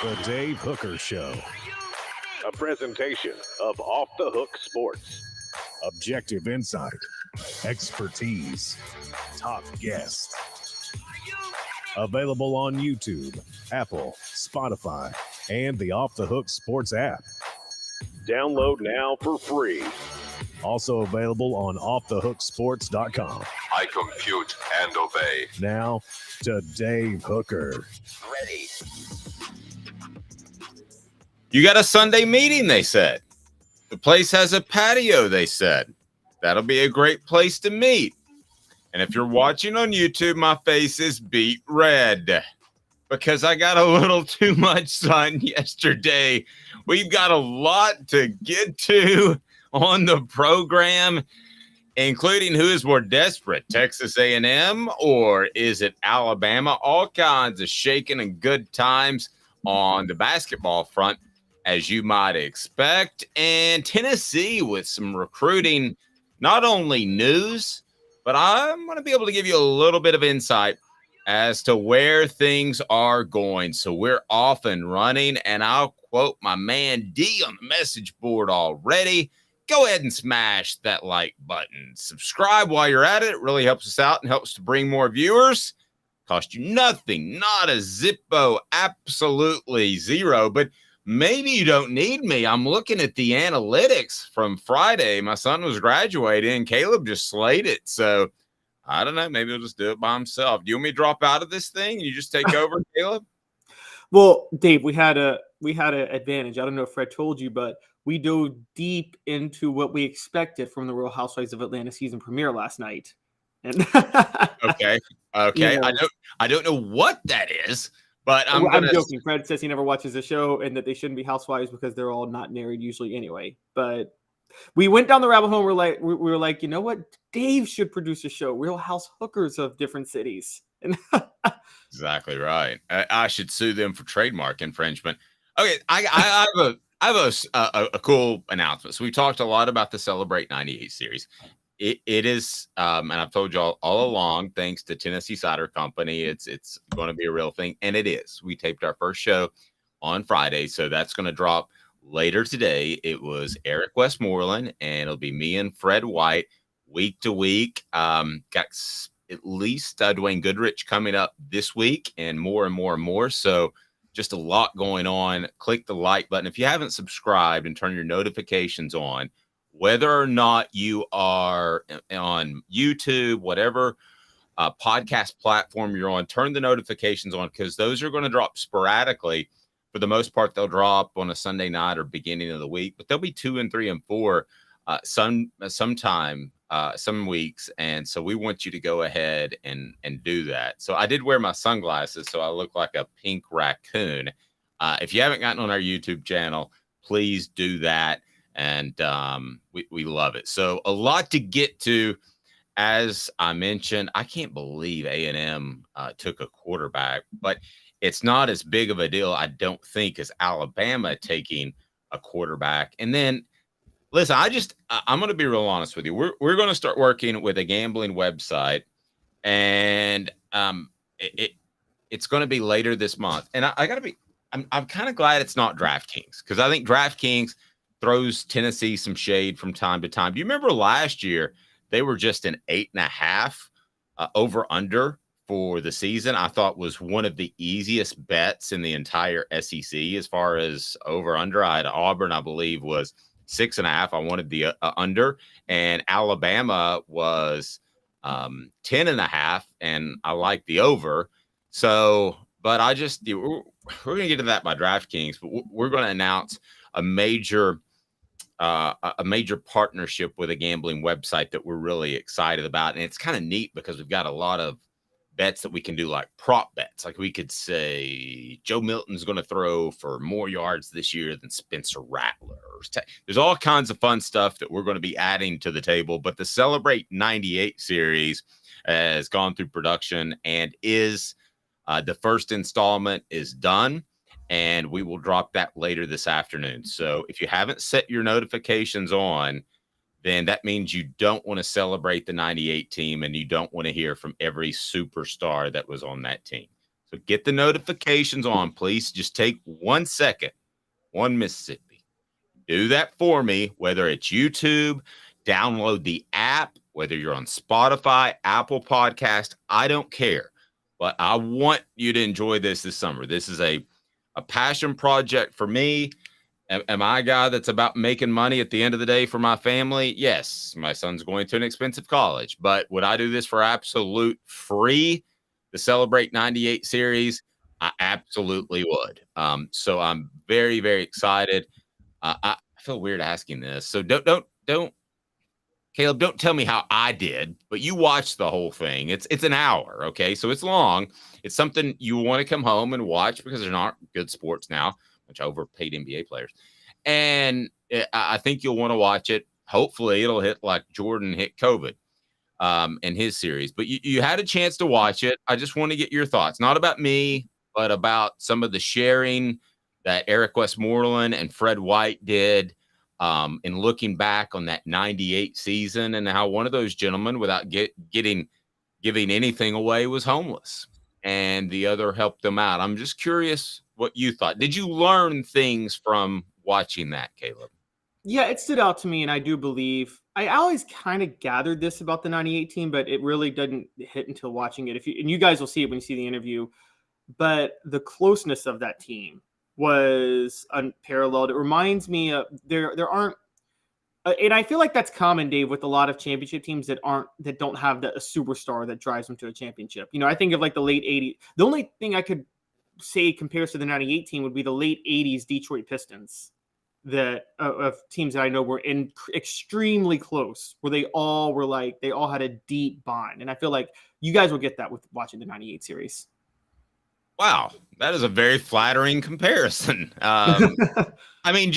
The Dave Hooker Show. A presentation of Off the Hook Sports. Objective insight, expertise, top guests. Available on YouTube, Apple, Spotify, and the Off the Hook Sports app. Download now for free. Also available on offthehooksports.com. I compute and obey. Now to Dave Hooker. Ready. You got a Sunday meeting, they said. The place has a patio, they said. That'll be a great place to meet. And if you're watching on YouTube, my face is beet red because I got a little too much sun yesterday. We've got a lot to get to on the program, including who is more desperate, Texas A&M or is it Alabama? All kinds of shaking and good times on the basketball front, as you might expect. And Tennessee with some recruiting, not only news, but I'm going to be able to give you a little bit of insight as to where things are going. So we're off and running, and I'll quote my man D on the message board already. Go ahead and smash that like button. Subscribe while you're at it. It really helps us out and helps to bring more viewers. Cost you nothing, not a zippo, absolutely zero. But maybe you don't need me. I'm looking at the analytics from Friday. My son was graduating and Caleb just slayed it. So I don't know. Maybe he'll just do it by himself. Do you want me to drop out of this thing and you just take over, Caleb? Well, Dave, we had a advantage. I don't know if Fred told you, but we dove deep into what we expected from the Real Housewives of Atlanta season premiere last night. And Okay. You know, I don't know what that is, but I'm joking. Fred says he never watches the show and that they shouldn't be housewives because they're all not married usually anyway. But we went down the rabbit hole. We were like, you know what? Dave should produce a show, Real House Hookers of different cities. And exactly right. I should sue them for trademark infringement. Okay, I have a cool announcement. So we talked a lot about the Celebrate 98 series. It is, and I've told you all along, thanks to Tennessee Cider Company, it's going to be a real thing, and it is. We taped our first show on Friday, so that's going to drop later today. It was Eric Westmoreland, and it'll be me and Fred White week to week. Got at least Dwayne Goodrich coming up this week, and more and more and more. So just a lot going on. Click the like button if you haven't subscribed and turn your notifications on. Whether or not you are on YouTube, whatever podcast platform you're on, turn the notifications on because those are going to drop sporadically. For the most part, they'll drop on a Sunday night or beginning of the week, but they'll be 2 and 3 and 4 sometime, some weeks. And so we want you to go ahead and do that. So I did wear my sunglasses, so I look like a pink raccoon. If you haven't gotten on our YouTube channel, please do that. And we love it. So a lot to get to. As I mentioned, I can't believe A&M took a quarterback, but it's not as big of a deal, I don't think, as Alabama taking a quarterback. And then, listen, I'm going to be real honest with you. We're going to start working with a gambling website, and it's going to be later this month. And I got to be, I'm kind of glad it's not DraftKings because I think DraftKings throws Tennessee some shade from time to time. Do you remember last year they were just an 8.5 over under for the season? I thought was one of the easiest bets in the entire SEC as far as over under. I had Auburn, I believe, was 6.5. I wanted the under, and Alabama was 10.5, and I liked the over. So, but we're going to get to that by DraftKings, but we're going to announce a major partnership with a gambling website that we're really excited about. And it's kind of neat because we've got a lot of bets that we can do, like prop bets. Like we could say Joe Milton's going to throw for more yards this year than Spencer Rattler. There's all kinds of fun stuff that we're going to be adding to the table. But the Celebrate 98 series has gone through production and is the first installment is done. And we will drop that later this afternoon. So if you haven't set your notifications on, then that means you don't want to celebrate the 98 team and you don't want to hear from every superstar that was on that team. So get the notifications on, please. Just take 1 second, one Mississippi. Do that for me, whether it's YouTube, download the app, whether you're on Spotify, Apple Podcast, I don't care. But I want you to enjoy this summer. This is a passion project for me. Am I a guy that's about making money at the end of the day for my family? Yes, my son's going to an expensive college. But would I do this for absolute free to celebrate 98 series? I absolutely would. So I'm very, very excited. I feel weird asking this. So don't, Caleb, don't tell me how I did, but you watched the whole thing. It's an hour, okay? So it's long. It's something you want to come home and watch because there's not good sports now, which overpaid NBA players. And I think you'll want to watch it. Hopefully it'll hit like Jordan hit COVID in his series. But you had a chance to watch it. I just want to get your thoughts, not about me, but about some of the sharing that Eric Westmoreland and Fred White did in looking back on that 98 season and how one of those gentlemen, without giving anything away, was homeless and the other helped them out. I'm just curious what you thought. Did you learn things from watching that, Caleb? Yeah, it stood out to me, and I do believe I always kind of gathered this about the 98 team, but it really didn't hit until watching it. And you guys will see it when you see the interview, but the closeness of that team was unparalleled. It reminds me of there aren't, and I feel like that's common, Dave, with a lot of championship teams that don't have a superstar that drives them to a championship. I think of like the late 80s. The only thing I could say compares to the 98 team would be the late 80s Detroit Pistons that of teams that I know were extremely close, where they all had a deep bond. And I feel like you guys will get that with watching the 98 series. Wow, that is a very flattering comparison. I mean,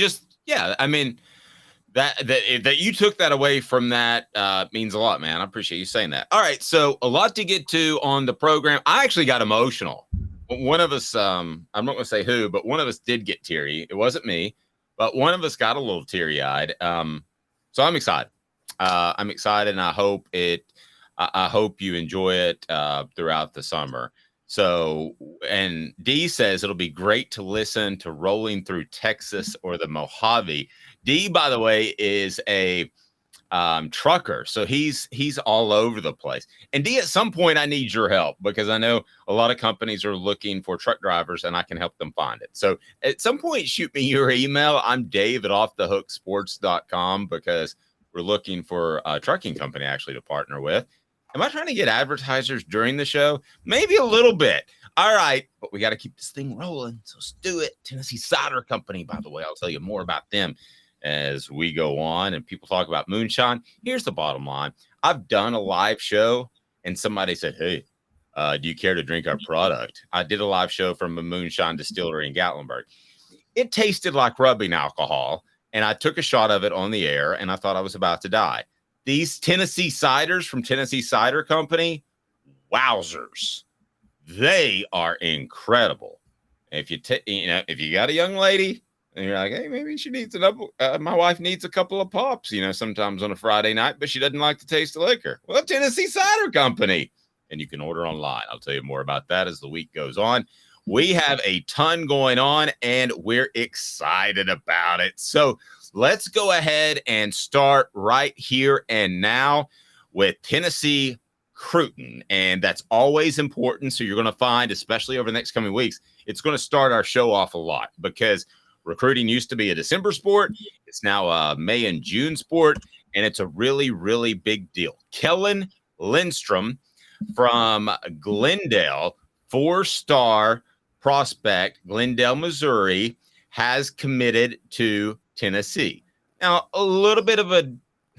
that you took that away from that means a lot, man. I appreciate you saying that. All right, so a lot to get to on the program. I actually got emotional. One of us, I'm not going to say who, but one of us did get teary. It wasn't me, but one of us got a little teary-eyed. So I'm excited. I'm excited, and I hope you enjoy it throughout the summer. So, and D says it'll be great to listen to Rolling Through Texas or the Mojave. D, by the way, is a trucker, so he's all over the place. And D, at some point, I need your help because I know a lot of companies are looking for truck drivers, and I can help them find it. So, at some point, shoot me your email. I'm Dave at offthehooksports.com because we're looking for a trucking company actually to partner with. Am I trying to get advertisers during the show? Maybe a little bit. All right, but we got to keep this thing rolling. So let's do it. Tennessee Cider Company, by the way. I'll tell you more about them as we go on and people talk about moonshine. Here's the bottom line. I've done a live show and somebody said, hey, do you care to drink our product? I did a live show from a moonshine distillery in Gatlinburg. It tasted like rubbing alcohol, and I took a shot of it on the air, and I thought I was about to die. These Tennessee ciders from Tennessee Cider Company, wowzers. They are incredible. If you got a young lady and you're like, hey, maybe she needs my wife needs a couple of pops, sometimes on a Friday night, but she doesn't like the taste of liquor. Well, Tennessee Cider Company. And you can order online. I'll tell you more about that as the week goes on. We have a ton going on, and we're excited about it. So let's go ahead and start right here and now with Tennessee recruiting. And that's always important. So you're going to find, especially over the next coming weeks, it's going to start our show off a lot because recruiting used to be a December sport. It's now a May and June sport. And it's a really, really big deal. Kellen Lindstrom from Glendale, 4-star prospect, Glendale, Missouri, has committed to Tennessee. Now, a little bit of a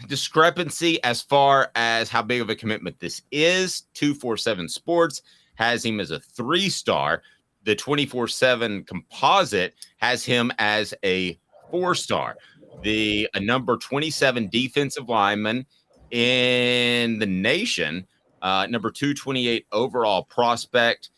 discrepancy as far as how big of a commitment this is. 247 Sports has him as a 3-star. The 24/7 composite has him as a 4-star. A number 27 defensive lineman in the nation, number 228 overall prospect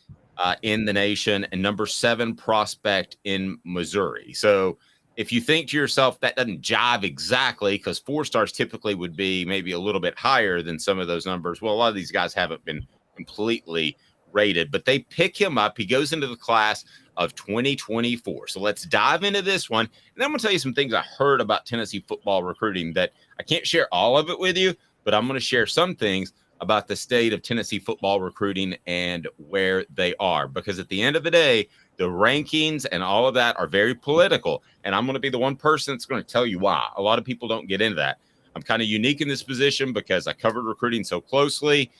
in the nation, and number 7 prospect in Missouri. So if you think to yourself that doesn't jive exactly, because 4-stars typically would be maybe a little bit higher than some of those numbers. Well, a lot of these guys haven't been completely rated, but they pick him up. He goes into the class of 2024. So let's dive into this one. And I'm going to tell you some things I heard about Tennessee football recruiting that I can't share all of it with you, but I'm going to share some things about the state of Tennessee football recruiting and where they are. Because at the end of the day, the rankings and all of that are very political. And I'm going to be the one person that's going to tell you why. A lot of people don't get into that. I'm kind of unique in this position because I covered recruiting so closely.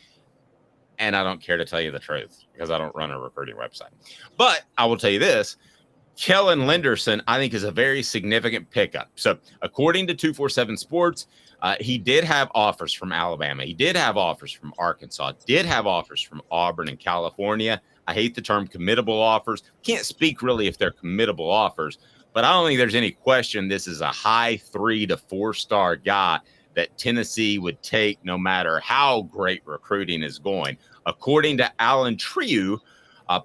And I don't care to tell you the truth because I don't run a recruiting website. But I will tell you this. Kellen Lenderson, I think, is a very significant pickup. So according to 247 Sports, he did have offers from Alabama. He did have offers from Arkansas, did have offers from Auburn and California. I hate the term committable offers. Can't speak really if they're committable offers, but I don't think there's any question this is a high 3 to 4 star guy that Tennessee would take no matter how great recruiting is going. According to Alan Trieu,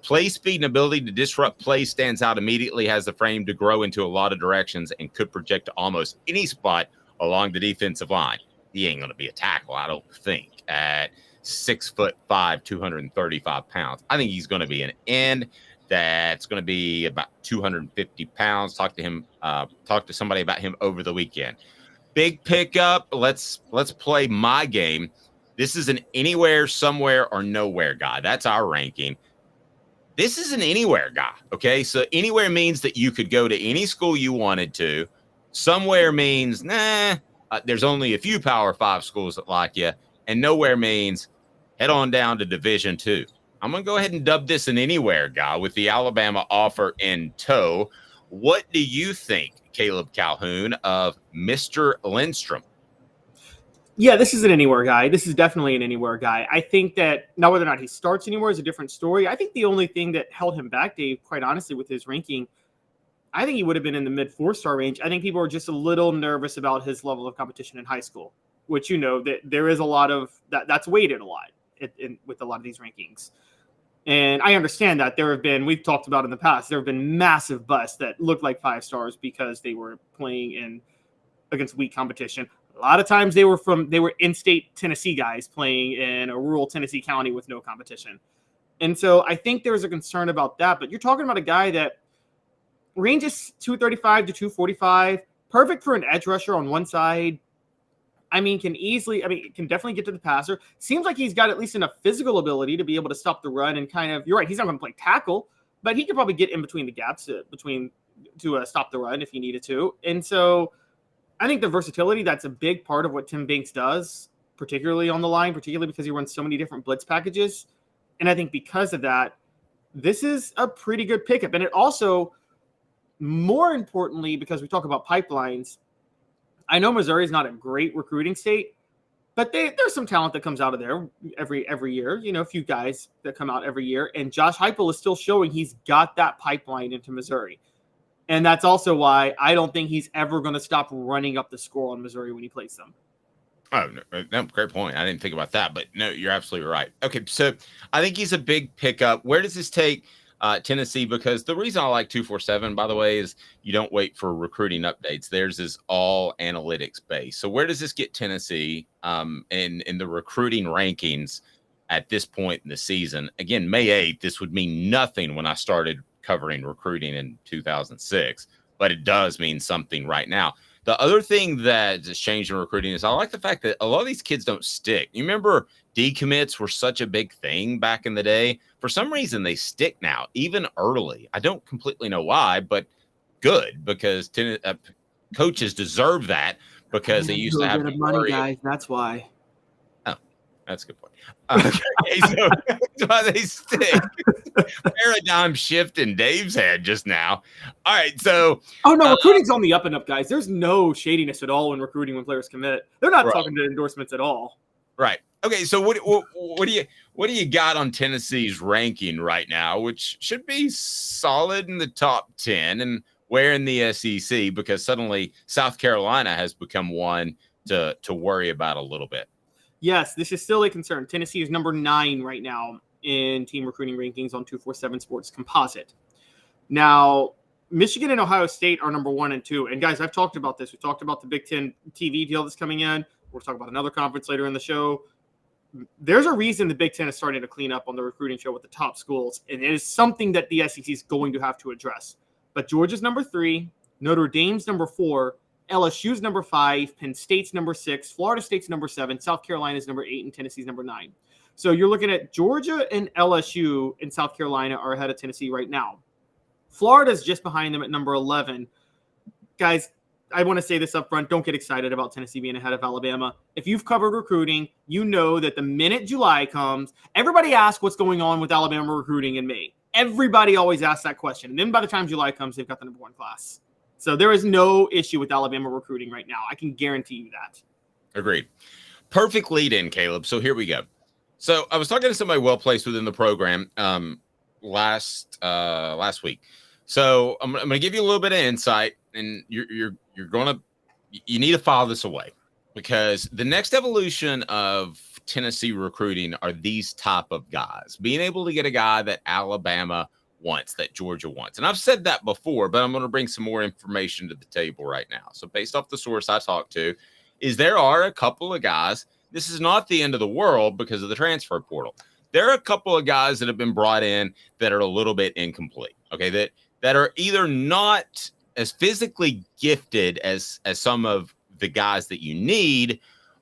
play speed and ability to disrupt play stands out immediately, has the frame to grow into a lot of directions, and could project to almost any spot along the defensive line. He ain't going to be a tackle, I don't think, at 6'5", 235 pounds. I think he's going to be an end that's going to be about 250 pounds. Talk to somebody about him over the weekend. Big pickup. Let's play my game. This is an anywhere, somewhere, or nowhere guy. That's our ranking. This is an anywhere guy, okay? So anywhere means that you could go to any school you wanted to. Somewhere means, there's only a few Power 5 schools that like you. And nowhere means head on down to Division II. I'm going to go ahead and dub this an anywhere guy with the Alabama offer in tow. What do you think, Caleb Calhoun, of Mr. Lindstrom? Yeah, this is an anywhere guy. This is definitely an anywhere guy. I think that now whether or not he starts anywhere is a different story. I think the only thing that held him back, Dave, quite honestly, with his ranking, I think he would have been in the mid 4-star range. I think people were just a little nervous about his level of competition in high school, which, you know, that there is a lot of that's weighted a lot with a lot of these rankings. And I understand that we've talked about in the past, there have been massive busts that looked like 5 stars because they were playing against weak competition. A lot of times they were in-state Tennessee guys playing in a rural Tennessee county with no competition. And so I think there's a concern about that. But you're talking about a guy that ranges 235 to 245, perfect for an edge rusher on one side. Can definitely get to the passer. Seems like he's got at least enough physical ability to be able to stop the run and you're right, he's not going to play tackle, but he could probably get in between the gaps to stop the run if he needed to. And so I think the versatility, that's a big part of what Tim Banks does, particularly on the line, particularly because he runs so many different blitz packages. And I think because of that, this is a pretty good pickup. And it also, more importantly, because we talk about pipelines, I know Missouri is not a great recruiting state, but there's some talent that comes out of there every year. You know, a few guys that come out every year. And Josh Heupel is still showing he's got that pipeline into Missouri. And that's also why I don't think he's ever going to stop running up the score on Missouri when he plays them. Oh, no, great point. I didn't think about that, but no, you're absolutely right. Okay, so I think he's a big pickup. Where does this take Tennessee? Because the reason I like 247, by the way, is you don't wait for recruiting updates. Theirs is all analytics based. So where does this get Tennessee in the recruiting rankings at this point in the season? Again, May 8th, this would mean nothing when I started covering recruiting in 2006, but it does mean something right now. The other thing that has changed in recruiting is I like the fact that a lot of these kids don't stick. You remember decommits were such a big thing back in the day. For some reason, they stick now, even early. I don't completely know why, but good, because coaches deserve that because they used to have to money, guys. That's why. Oh, that's a good point. Okay, so that's why they stick. Paradigm shift in Dave's head just now. All right, so recruiting's on the up and up, guys. There's no shadiness at all when recruiting when players commit. They're not talking to endorsements at all. Right. Okay, so what do you got on Tennessee's ranking right now, which should be solid in the top 10, and where in the SEC? Because suddenly South Carolina has become one to worry about a little bit. Yes, this is still a concern. Tennessee is number 9 right now in team recruiting rankings on 247 Sports Composite. Now, Michigan and Ohio State are number 1 and 2. And guys, I've talked about this. We talked about the Big Ten TV deal that's coming in. We'll talk about another conference later in the show. there's a reason the Big Ten is starting to clean up on the recruiting show with the top schools, and it is something that the SEC is going to have to address. But Georgia's number 3, Notre Dame's number 4, LSU's number 5, Penn State's number 6, Florida State's number 7, South Carolina's number 8, and Tennessee's number 9. So you're looking at Georgia and LSU and South Carolina are ahead of Tennessee right now. Florida's just behind them at number 11. Guys, I want to say this up front. Don't get excited about Tennessee being ahead of Alabama. If you've covered recruiting, you know that the minute July comes, everybody asks what's going on with Alabama recruiting in May. Everybody always asks that question. And then by the time July comes, they've got the number 1 class. So there is no issue with Alabama recruiting right now. I can guarantee you that. Agreed. Perfect lead in, Caleb. So here we go. So I was talking to somebody well-placed within the program last week. So I'm going to give you a little bit of insight, and you need to file this away, because the next evolution of Tennessee recruiting are these type of guys, being able to get a guy that Alabama wants, that Georgia wants. And I've said that before, but I'm going to bring some more information to the table right now. So based off the source I talked to, is there are a couple of guys. This is not the end of the world because of the transfer portal. There are a couple of guys that have been brought in that are a little bit incomplete. Okay, that are either not as physically gifted as some of the guys that you need,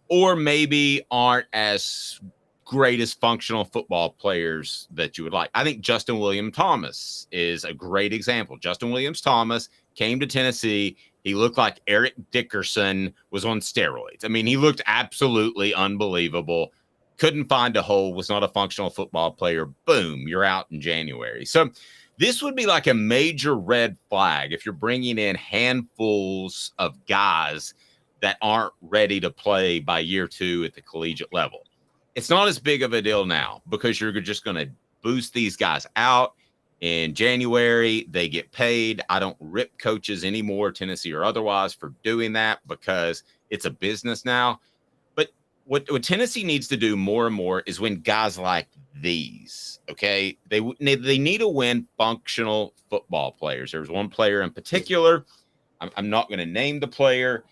or maybe aren't as great as functional football players that you would like. I think Justin Williams Thomas is a great example. Justin Williams Thomas came to Tennessee. He looked like Eric Dickerson was on steroids. I mean, he looked absolutely unbelievable. Couldn't find a hole, was not a functional football player. Boom, you're out in January. So this would be like a major red flag if you're bringing in handfuls of guys that aren't ready to play by year 2 at the collegiate level. It's not as big of a deal now because you're just going to boost these guys out in January. They get paid. I don't rip coaches anymore, Tennessee or otherwise, for doing that because it's a business now. But what Tennessee needs to do more and more is win guys like these. Okay, they need to win functional football players. There's one player in particular. I'm not going to name the player,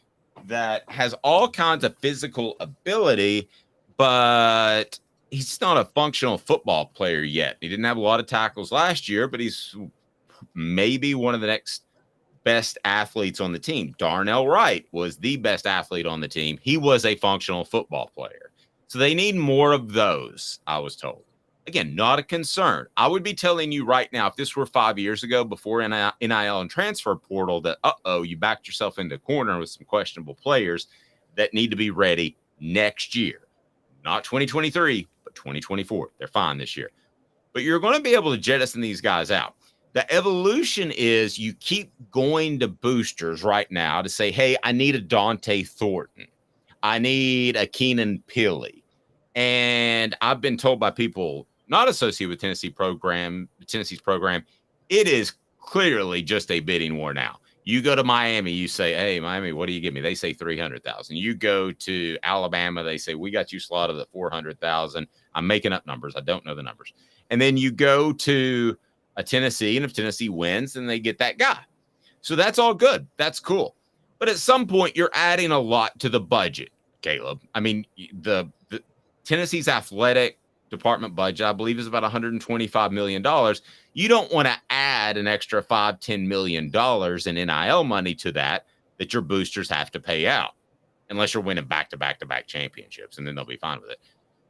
that has all kinds of physical ability, but he's not a functional football player yet. He didn't have a lot of tackles last year, but he's maybe one of the next best athletes on the team. Darnell Wright was the best athlete on the team. He was a functional football player. So they need more of those, I was told. Again, not a concern. I would be telling you right now, if this were 5 years ago before NIL and transfer portal, that, you backed yourself into a corner with some questionable players that need to be ready next year. Not 2023, but 2024. They're fine this year. But you're going to be able to jettison these guys out. The evolution is you keep going to boosters right now to say, hey, I need a Dante Thornton. I need a Keenan Pili. And I've been told by people not associated with Tennessee's program, it is clearly just a bidding war now. You go to Miami, you say, hey, Miami, what do you give me? They say $300,000. You go to Alabama, they say, we got you slotted at $400,000. I'm making up numbers. I don't know the numbers. And then you go to a Tennessee, and if Tennessee wins, then they get that guy. So that's all good. That's cool. But at some point, you're adding a lot to the budget, Caleb. I mean, the Tennessee's athletic department budget, I believe, is about $125 million. You don't want to add an extra $5-10 million in NIL money to that your boosters have to pay out, unless you're winning back-to-back championships, and then they'll be fine with it.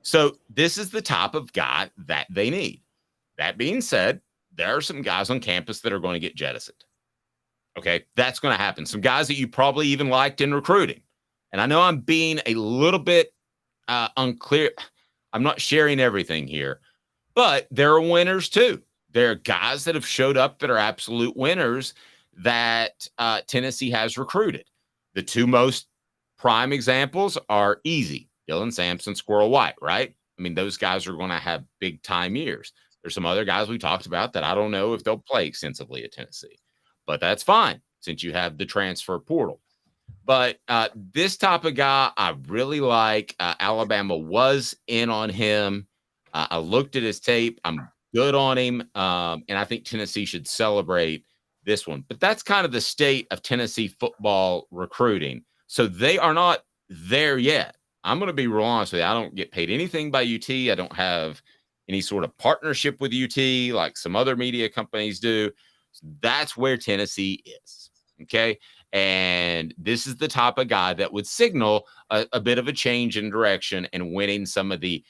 So this is the type of guy that they need. That being said, there are some guys on campus that are going to get jettisoned. Okay, that's going to happen. Some guys that you probably even liked in recruiting. And I know I'm being a little bit unclear. I'm not sharing everything here, but there are winners too. There are guys that have showed up that are absolute winners that Tennessee has recruited. The two most prime examples are easy. Dylan Sampson, Squirrel White, right? I mean, those guys are going to have big time years. There's some other guys we talked about that I don't know if they'll play extensively at Tennessee, but that's fine since you have the transfer portal. But this type of guy, I really like. Alabama was in on him. I looked at his tape. I'm good on him. And I think Tennessee should celebrate this one. But that's kind of the state of Tennessee football recruiting. So they are not there yet. I'm going to be real honest with you. I don't get paid anything by UT. I don't have any sort of partnership with UT like some other media companies do. That's where Tennessee is. Okay. And this is the type of guy that would signal a bit of a change in direction and winning some of the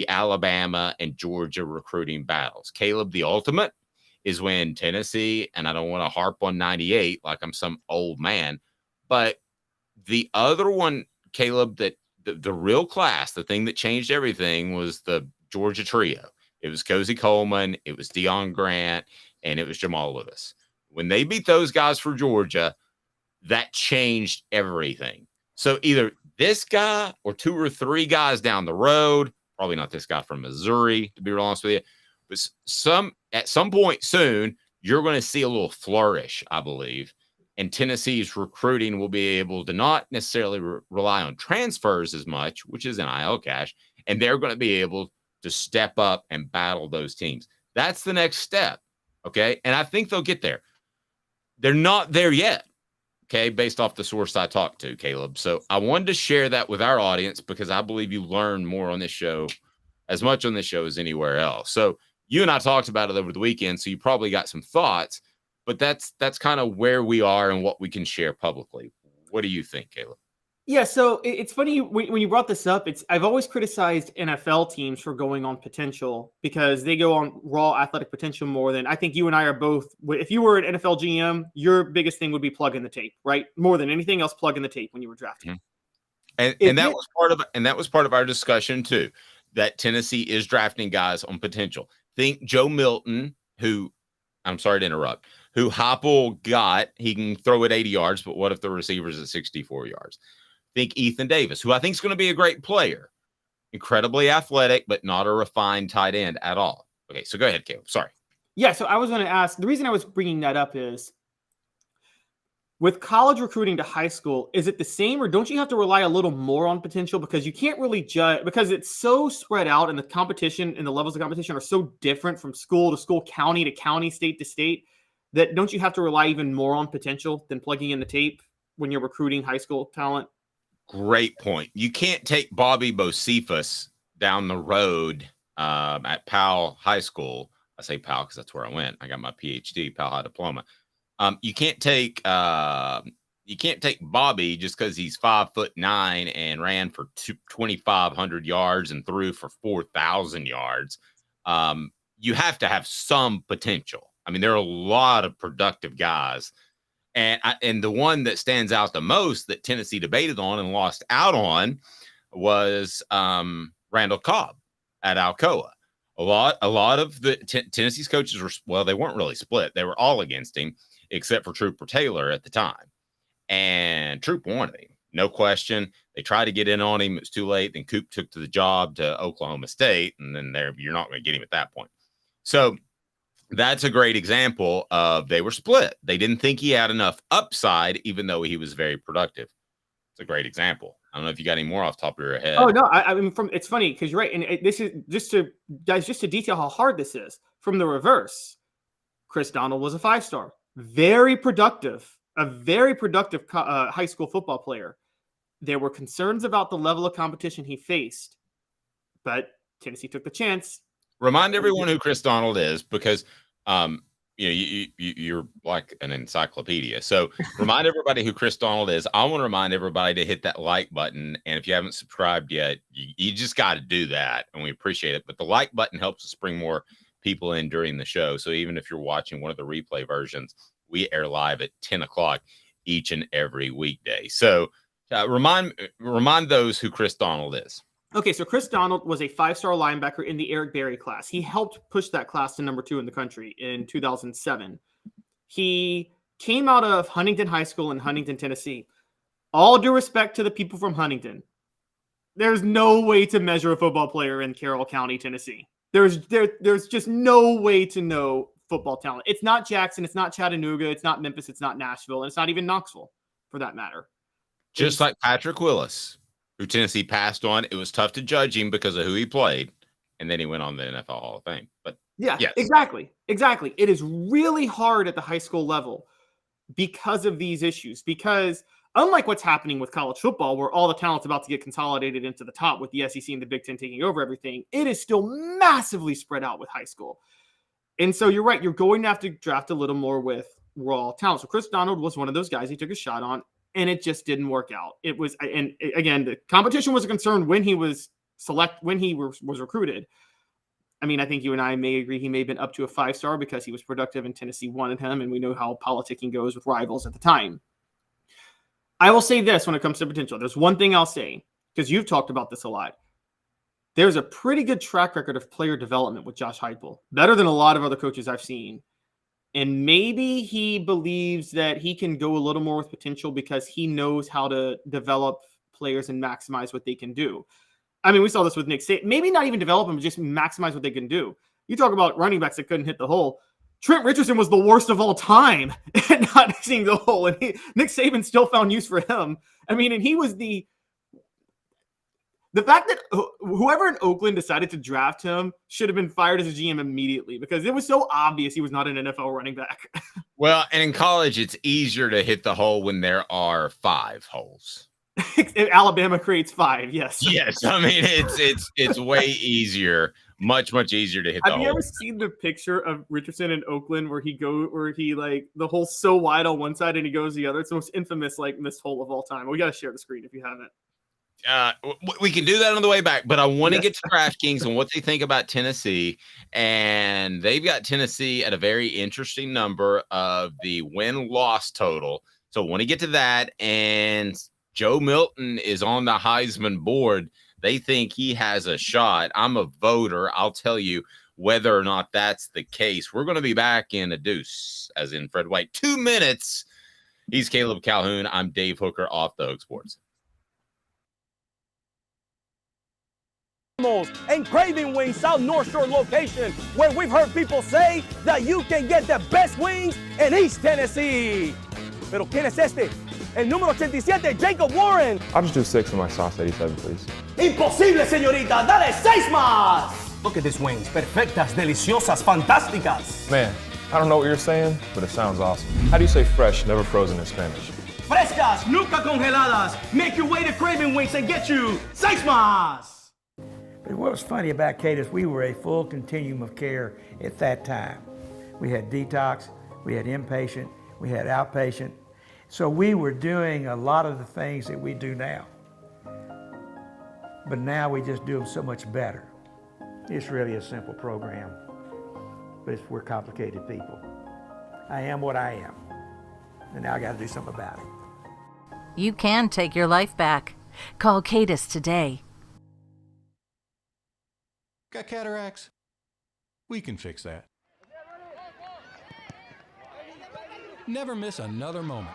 Alabama and Georgia recruiting battles. Caleb, the ultimate is when Tennessee, and I don't want to harp on 98 like I'm some old man, but the other one, Caleb, that the real class, the thing that changed everything was the Georgia trio. It was Cozy Coleman, it was Deion Grant, and it was Jamal Lewis. When they beat those guys for Georgia, that changed everything. So either this guy or 2 or 3 guys down the road, probably not this guy from Missouri, to be real honest with you, but at some point soon, you're going to see a little flourish, I believe. And Tennessee's recruiting will be able to not necessarily rely on transfers as much, which is NIL cash, and they're going to be able to step up and battle those teams. That's the next step, okay? And I think they'll get there. They're not there yet, okay, based off the source I talked to, Caleb. So I wanted to share that with our audience because I believe you learn more on this show, as much on this show as anywhere else. So you and I talked about it over the weekend, so you probably got some thoughts, but that's kind of where we are and what we can share publicly. What do you think, Caleb? Yeah, so it's funny when you brought this up. I've always criticized NFL teams for going on potential because they go on raw athletic potential more than I think you and I are both. If you were an NFL GM, your biggest thing would be plug in the tape, right? More than anything else, plug in the tape when you were drafting. Mm-hmm. And that was part of our discussion too, that Tennessee is drafting guys on potential. Think Joe Milton, who I'm sorry to interrupt, who Heupel got. He can throw it 80 yards, but what if the receiver's at 64 yards? Think Ethan Davis, who I think is going to be a great player, incredibly athletic, but not a refined tight end at all. Okay, so go ahead, Caleb. Sorry. Yeah, so I was going to ask, the reason I was bringing that up is with college recruiting to high school, is it the same or don't you have to rely a little more on potential because you can't really judge because it's so spread out and the competition and the levels of competition are so different from school to school, county to county, state to state that don't you have to rely even more on potential than plugging in the tape when you're recruiting high school talent? Great point. You can't take Bobby Bocephus down the road at Powell High School. I say Powell because that's where I went. I got my PhD, Powell High diploma. You can't take Bobby just because he's 5'9" and ran for 2,500 yards and threw for 4,000 yards. You have to have some potential. I mean, there are a lot of productive guys. And the one that stands out the most that Tennessee debated on and lost out on was Randall Cobb at Alcoa. A lot of the Tennessee's coaches they weren't really split. They were all against him, except for Trooper Taylor at the time. And Troop wanted him, no question. They tried to get in on him. It was too late. Then Coop took to the job to Oklahoma State, and then you're not going to get him at that point. So that's a great example of they were split. They didn't think he had enough upside, even though he was very productive. It's a great example. I don't know if you got any more off the top of your head. Oh, no. I mean, it's funny because you're right. And this is just to detail how hard this is. From the reverse, Chris Donald was a 5-star. Very productive. A very productive high school football player. There were concerns about the level of competition he faced, but Tennessee took the chance. Remind everyone who Chris Donald is because you're like an encyclopedia. So remind everybody who Chris Donald is. I want to remind everybody to hit that like button. And if you haven't subscribed yet, you just got to do that. And we appreciate it. But the like button helps us bring more people in during the show. So even if you're watching one of the replay versions, we air live at 10 o'clock each and every weekday. So remind those who Chris Donald is. Okay, so Chris Donald was a 5-star linebacker in the Eric Berry class. He helped push that class to number 2 in the country in 2007. He came out of Huntington High School in Huntington, Tennessee. All due respect to the people from Huntington, there's no way to measure a football player in Carroll County, Tennessee. There's just no way to know football talent. It's not Jackson, it's not Chattanooga, it's not Memphis, it's not Nashville, and it's not even Knoxville, for that matter. Just like Patrick Willis, who Tennessee passed on. It was tough to judge him because of who he played, and then he went on the NFL Hall of Fame. But yeah, yes. Exactly. It is really hard at the high school level because of these issues, because Unlike what's happening with college football, where all the talent's about to get consolidated into the top with the SEC and the Big Ten taking over everything, it is still massively spread out with high school. And so you're right. You're going to have to draft a little more with raw talent. So Chris Donald was one of those guys he took a shot on, and it just didn't work out. It was, and again, the competition was a concern when he was was recruited. I mean, I think you and I may agree he may have been up to a 5-star because he was productive and Tennessee wanted him, and we know how politicking goes with rivals at the time. I will say this when it comes to potential. There's one thing I'll say, because you've talked about this a lot. There's a pretty good track record of player development with Josh Heupel, better than a lot of other coaches I've seen. And maybe he believes that he can go a little more with potential because he knows how to develop players and maximize what they can do. I mean, we saw this with Nick Saban. Maybe not even develop them, but just maximize what they can do. You talk about running backs that couldn't hit the hole. Trent Richardson was the worst of all time at not seeing the hole, and Nick Saban still found use for him. I mean, and he was the fact that whoever in Oakland decided to draft him should have been fired as a GM immediately because it was so obvious he was not an NFL running back. Well, and in college, it's easier to hit the hole when there are 5 holes. Alabama creates 5, yes. Yes, I mean it's way easier, much easier to hit the hole. Have you ever seen the picture of Richardson in Oakland where he like the hole's so wide on one side and he goes the other? It's the most infamous like missed hole of all time. We got to share the screen if you haven't. We can do that on the way back, but I want to get to DraftKings and what they think about Tennessee. And they've got Tennessee at a very interesting number of the win-loss total. So I want to get to that. And Joe Milton is on the Heisman board. They think he has a shot. I'm a voter. I'll tell you whether or not that's the case. We're going to be back in a deuce, as in Fred White. 2 minutes. He's Caleb Calhoun. I'm Dave Hooker, Off the Hook Sports. And Craving Wings South North Shore location, where we've heard people say that you can get the best wings in East Tennessee. Pero ¿quién es este? El número 87, Jacob Warren. I'll just do 6 of my sauce 87, please. Imposible, señorita. Dale 6 más. Look at these wings. Perfectas, deliciosas, fantásticas. Man, I don't know what you're saying, but it sounds awesome. How do you say fresh, never frozen in Spanish? Frescas, nunca congeladas. Make your way to Craving Wings and get you 6 más. But what was funny about Cadis, we were a full continuum of care at that time. We had detox, we had inpatient, we had outpatient. So we were doing a lot of the things that we do now. But now we just do them so much better. It's really a simple program, but we're complicated people. I am what I am, and now I gotta do something about it. You can take your life back. Call Cadis today. Got cataracts? We can fix that. Never miss another moment.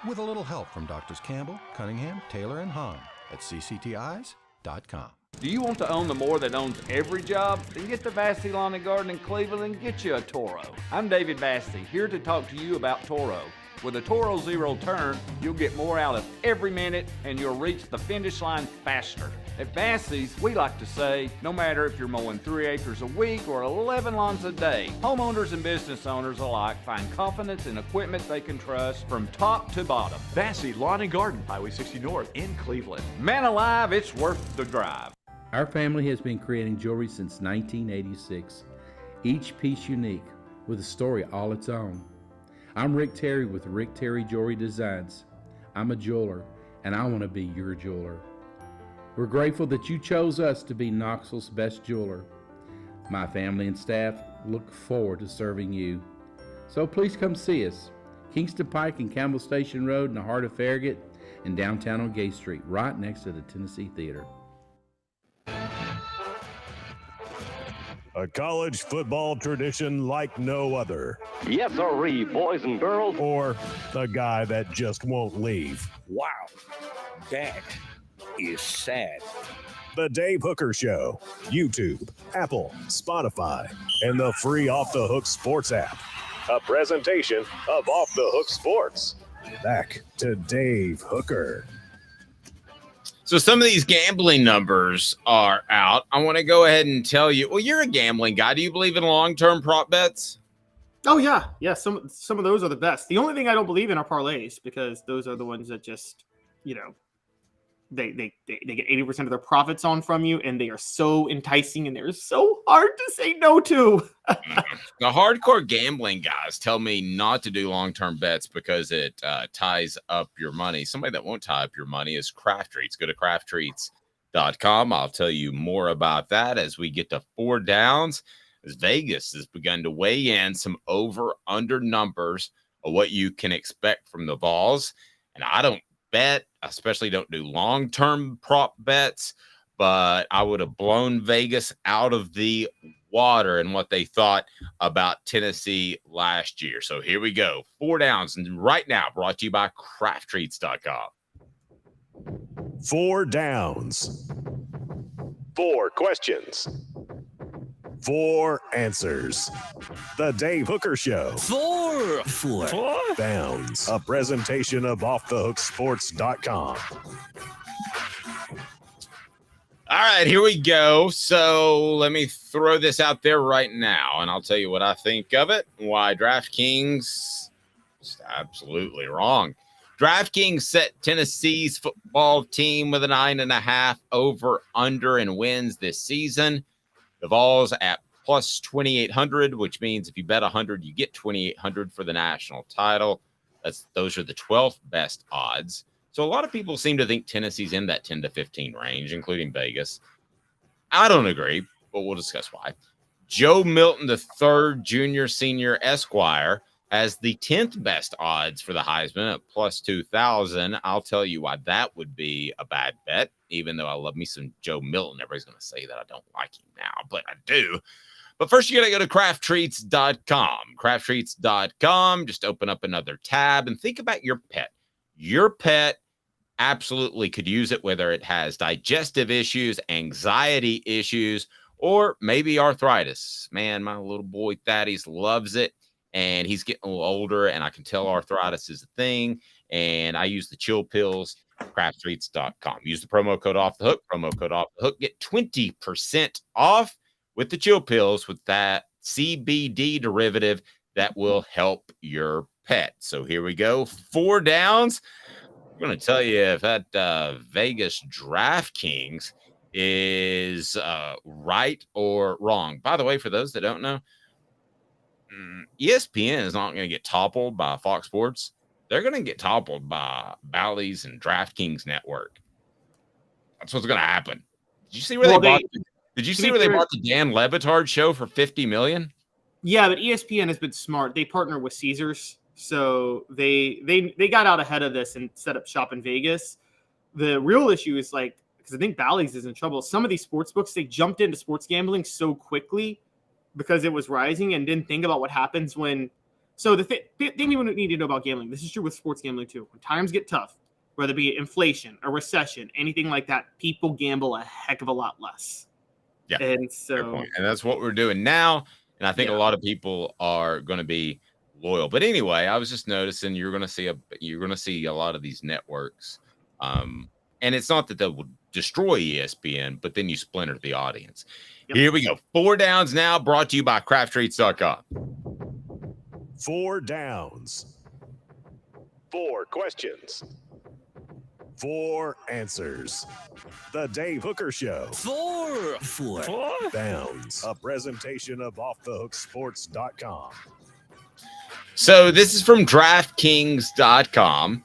With a little help from Doctors Campbell, Cunningham, Taylor, and Hahn at cctis.com. Do you want to own the more that owns every job? Then get to Vassey Lawn and Garden in Cleveland and get you a Toro. I'm David Vassey, here to talk to you about Toro. With a Toro Zero Turn, you'll get more out of every minute and you'll reach the finish line faster. At Vassey's, we like to say, no matter if you're mowing 3 acres a week or 11 lawns a day, homeowners and business owners alike find confidence in equipment they can trust from top to bottom. Vassey Lawn and Garden, Highway 60 North in Cleveland. Man alive, it's worth the drive. Our family has been creating jewelry since 1986, each piece unique with a story all its own. I'm Rick Terry with Rick Terry Jewelry Designs. I'm a jeweler, and I want to be your jeweler. We're grateful that you chose us to be Knoxville's best jeweler. My family and staff look forward to serving you. So please come see us. Kingston Pike and Campbell Station Road in the heart of Farragut and downtown on Gay Street, right next to the Tennessee Theater. A college football tradition like no other. Yes, sirree, boys and girls. Or a guy that just won't leave. Wow, that is sad. The Dave Hooker Show, YouTube, Apple, Spotify, and the free Off the Hook Sports app. A presentation of Off the Hook Sports. Back to Dave Hooker. So some of these gambling numbers are out. I want to go ahead and tell you, well, you're a gambling guy. Do you believe in long-term prop bets? Oh yeah. Some of those are the best. The only thing I don't believe in are parlays because those are the ones that just, they get 80% of their profits on from you, and they are so enticing and they're so hard to say no to. The hardcore gambling guys tell me not to do long-term bets because it ties up your money. Somebody that won't tie up your money is Craft Treats. Go to crafttreats.com. I'll tell you more about that as we get to 4 downs. As Vegas has begun to weigh in some over-under numbers of what you can expect from the Vols. And I don't bet, especially don't do long-term prop bets, but I would have blown Vegas out of the water and what they thought about Tennessee last year. So here we go. 4 downs. And right now, brought to you by crafttreats.com. 4 downs. 4 questions. 4 answers. The Dave Hooker Show. 4 downs. A presentation of offthehooksports.com. All right, here we go. So let me throw this out there right now, and I'll tell you what I think of it. Why DraftKings is absolutely wrong. DraftKings set Tennessee's football team with a 9.5 over under and wins this season. The Vols at plus 2,800, which means if you bet 100, you get 2,800 for the national title. Those are the 12th best odds. So a lot of people seem to think Tennessee's in that 10 to 15 range, including Vegas. I don't agree, but we'll discuss why. Joe Milton III, Junior, Senior, Esquire, has the 10th best odds for the Heisman at plus 2,000. I'll tell you why that would be a bad bet, even though I love me some Joe Milton. Everybody's going to say that I don't like him now, but I do. But first, you got to go to crafttreats.com. Crafttreats.com. Just open up another tab and think about your pet. Your pet absolutely could use it, whether it has digestive issues, anxiety issues, or maybe arthritis. Man, my little boy Thaddeus loves it, and he's getting a little older, and I can tell arthritis is a thing, and I use the chill pills, crafttreats.com. Use the promo code off the hook, get 20% off with the chill pills with that CBD derivative that will help your pet. So here we go. 4 downs. I'm going to tell you if that Vegas DraftKings is right or wrong. By the way, for those that don't know, ESPN is not going to get toppled by Fox Sports. They're going to get toppled by Bally's and DraftKings Network. That's what's going to happen. Did you see where they bought? Did you see where they bought the Dan Le Batard show for $50 million? Yeah, but ESPN has been smart. They partner with Caesars. So they got out ahead of this and set up shop in Vegas. The real issue is because I think Bally's is in trouble. Some of these sports books, they jumped into sports gambling so quickly because it was rising and didn't think about what happens when. So the thing you need to know about gambling, this is true with sports gambling too. When times get tough, whether it be inflation, a recession, anything like that, people gamble a heck of a lot less. Yeah, and so that's what we're doing now. And I think a lot of people are going to be loyal. But anyway, I was just noticing you're going to see a lot of these networks. And it's not that they will destroy ESPN, but then you splinter the audience. Yep. Here we go. 4 downs now, brought to you by crafttreats.com. 4 downs. 4 questions. 4 answers. The Dave Hooker Show. 4 downs. A presentation of offthehooksports.com. So this is from DraftKings.com.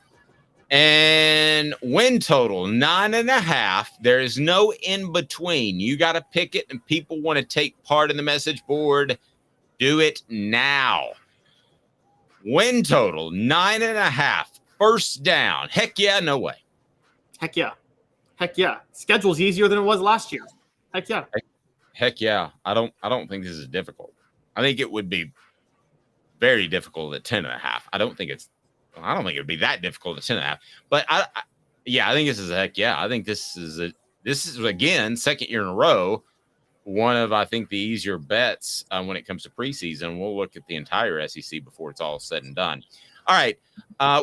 And win total 9.5. There is no in between. You got to pick it, and people want to take part in the message board. Do it now. Win total 9.5. First down. Heck yeah, no way. Heck yeah. Heck yeah. Schedule's easier than it was last year. Heck yeah. Heck yeah. I don't think this is difficult. I think it would be very difficult at 10.5. I don't think it would be that difficult at 10.5. But I think this is a heck yeah. I think this is again, second year in a row, one of, I think, the easier bets when it comes to preseason. We'll look at the entire SEC before it's all said and done. All right.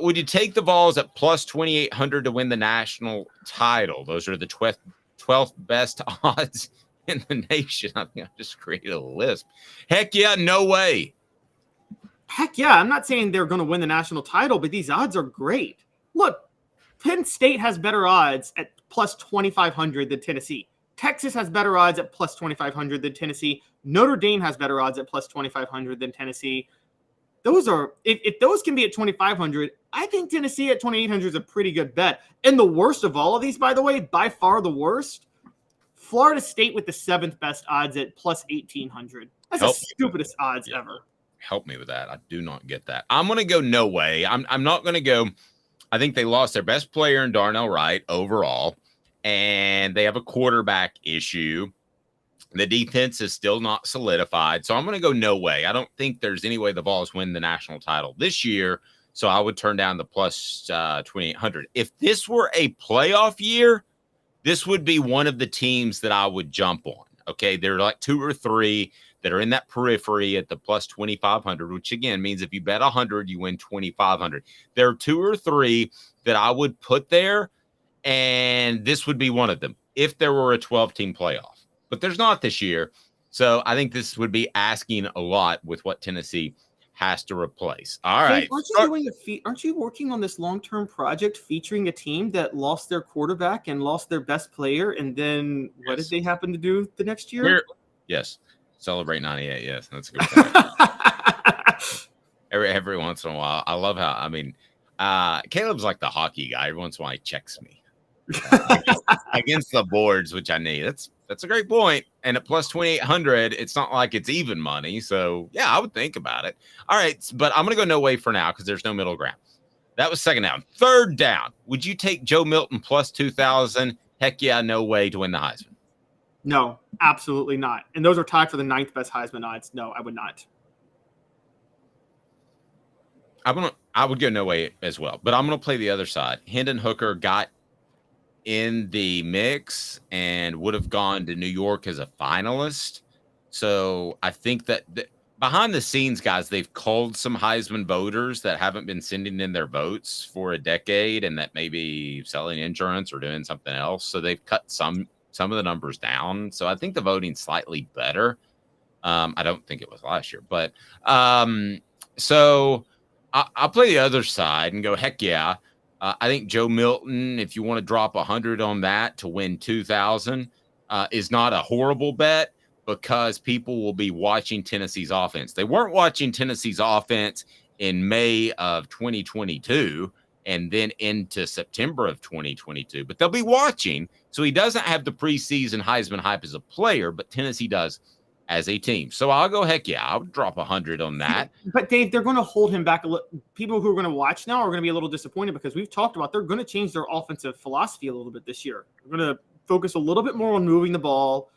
Would you take the Vols at plus 2,800 to win the national title? Those are the 12th best odds in the nation. I think I just created a lisp. Heck yeah, no way. Heck yeah, I'm not saying they're going to win the national title, but these odds are great. Look, Penn State has better odds at plus 2,500 than Tennessee. Texas has better odds at plus 2,500 than Tennessee. Notre Dame has better odds at plus 2,500 than Tennessee. Those are, if those can be at 2,500, I think Tennessee at 2,800 is a pretty good bet. And the worst of all of these, by the way, by far the worst, Florida State with the 7th best odds at plus 1,800. That's the stupidest odds ever. Help me with that. I do not get that. I'm going to go no way. I'm not going to go. I think they lost their best player in Darnell Wright overall, and they have a quarterback issue. The defense is still not solidified. So I'm going to go no way. I don't think there's any way the Vols win the national title this year. So I would turn down the plus 2,800. If this were a playoff year, this would be one of the teams that I would jump on. Okay. There are like 2 or 3 that are in that periphery at the plus 2,500, which again means if you bet 100, you win 2,500. There are 2 or 3 that I would put there, and this would be one of them if there were a 12-team playoff. But there's not this year. So I think this would be asking a lot with what Tennessee has to replace. All right. Aren't you working on this long-term project featuring a team that lost their quarterback and lost their best player? And then what did they happen to do the next year? Yes. Celebrate 98. Yes. That's a good point. every once in a while. I love how, Caleb's like the hockey guy. Every once in a while he checks me against the boards, which I need. That's a great point. And at plus 2,800, it's not like it's even money. So, yeah, I would think about it. All right, but I'm going to go no way for now because there's no middle ground. That was second down. Third down. Would you take Joe Milton plus 2,000? Heck yeah, no way to win the Heisman. No, absolutely not. And those are tied for the 9th best Heisman odds. No, I would not. I would go no way as well. But I'm going to play the other side. Hendon Hooker got in the mix and would have gone to New York as a finalist. So I think that behind the scenes, guys, they've called some Heisman voters that haven't been sending in their votes for a decade and that may be selling insurance or doing something else. So they've cut some of the numbers down. So I think the voting's slightly better. I don't think it was last year, but so I'll play the other side and go, heck yeah. I think Joe Milton, if you want to drop 100 on that to win 2,000, is not a horrible bet because people will be watching Tennessee's offense. They weren't watching Tennessee's offense in May of 2022 and then into September of 2022, but they'll be watching. So he doesn't have the preseason Heisman hype as a player, but Tennessee does as a team. So I'll go, heck yeah, I would drop 100 on that. But Dave, they're going to hold him back a little. People who are going to watch now are going to be a little disappointed because we've talked about they're going to change their offensive philosophy a little bit this year. They're going to focus a little bit more on moving the ball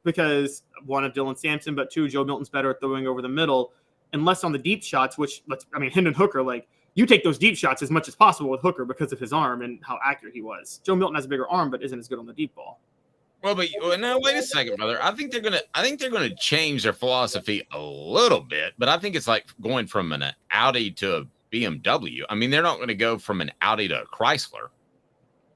because one of Dylan Sampson, but 2, Joe Milton's better at throwing over the middle and less on the deep shots, which Hendon Hooker, like you take those deep shots as much as possible with Hooker because of his arm and how accurate he was. Joe Milton has a bigger arm, but isn't as good on the deep ball. Well, but now wait a second, brother. I think they're gonna change their philosophy a little bit, but I think it's like going from an Audi to a BMW. I mean, they're not going to go from an Audi to a Chrysler.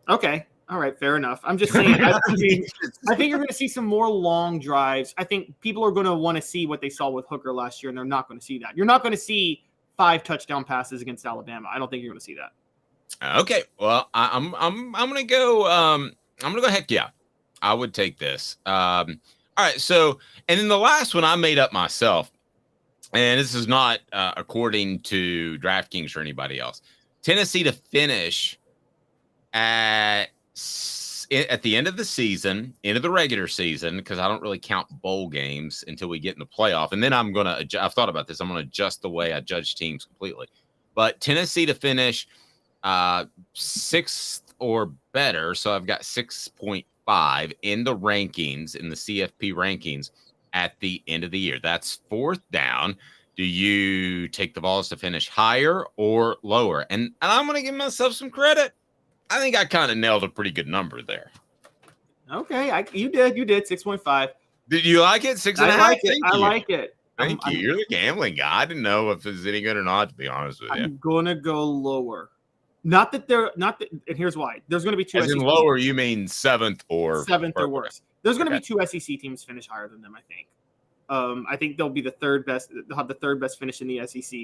Okay, all right, fair enough. I'm just saying. I think you're going to see some more long drives. I think people are going to want to see what they saw with Hooker last year, and they're not going to see that. You're not going to see 5 touchdown passes against Alabama. I don't think you're going to see that. Okay, well, I'm going to go. I'm going to go. Heck yeah. I would take this. All right. So, and then the last one I made up myself, and this is not according to DraftKings or anybody else. Tennessee to finish at the end of the season, end of the regular season, because I don't really count bowl games until we get in the playoff. And then I've thought about this. I'm going to adjust the way I judge teams completely. But Tennessee to finish 6th or better. So I've got 6.5 in the rankings, in the CFP rankings at the end of the year. That's 4th down. Do you take the Vols to finish higher or lower? And I'm going to give myself some credit. I think I kind of nailed a pretty good number there. Okay, you did 6.5. Did you like it? 6.5. I like it. Thank you. You're the gambling guy. I didn't know if it's any good or not, to be honest with you. I'm gonna go lower. And here's why. There's going to be 2 SEC lower, teams. You mean 7th or worse. There's going to be 2 SEC teams finish higher than them, I think. I think they'll be the third best. They'll have the third best finish in the SEC.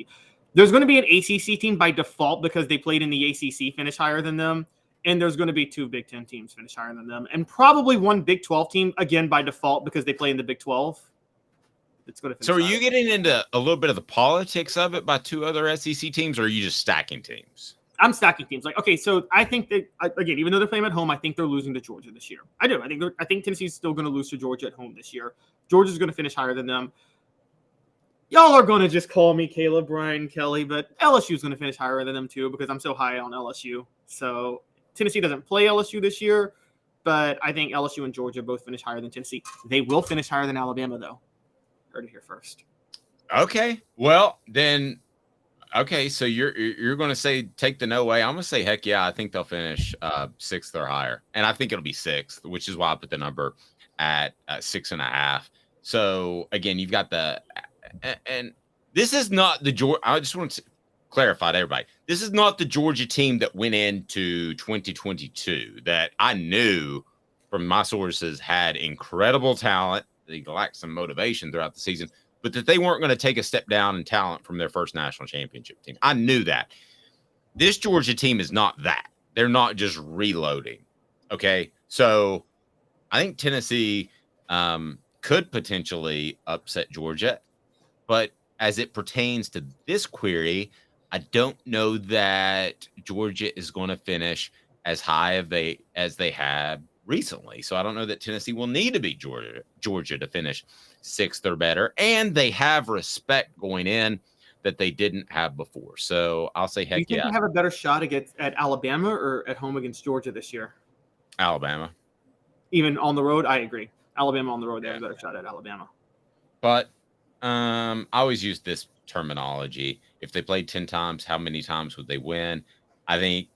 There's going to be an ACC team by default because they played in the ACC finish higher than them. And there's going to be 2 Big Ten teams finish higher than them. And probably 1 Big 12 team, again, by default because they play in the Big 12. It's going to finish So are higher. you getting into a little bit of the politics of it by 2 other SEC teams, or are you just stacking teams? I'm stacking teams. Like, okay, so I think that, again, even though they're playing at home, I think they're losing to Georgia this year. I do. I think Tennessee's still going to lose to Georgia at home this year. Georgia's going to finish higher than them. Y'all are going to just call me Caleb, Brian, Kelly, but LSU's going to finish higher than them too because I'm so high on LSU. So Tennessee doesn't play LSU this year, but I think LSU and Georgia both finish higher than Tennessee. They will finish higher than Alabama, though. Heard it here first. Okay. Well, then, okay, so you're going to say take the no way. I'm going to say, heck yeah, I think they'll finish 6th or higher. And I think it'll be 6th, which is why I put the number at 6.5. So, again, you've got the – and this is not the Georgia – I just want to clarify to everybody. This is not the Georgia team that went into 2022 that I knew from my sources had incredible talent. They lacked some motivation throughout the season, but that they weren't going to take a step down in talent from their first national championship team. I knew that. This Georgia team is not that. They're not just reloading. Okay. So I think Tennessee could potentially upset Georgia, but as it pertains to this query, I don't know that Georgia is going to finish as high as they have recently. So I don't know that Tennessee will need to beat Georgia to finish 6th or better. And they have respect going in that they didn't have before. So I'll say heck yeah. Do you think they have a better shot at Alabama or at home against Georgia this year? Alabama. Even on the road, I agree. Alabama on the road, they have a better shot at Alabama. But I always use this terminology. If they played 10 times, how many times would they win? I think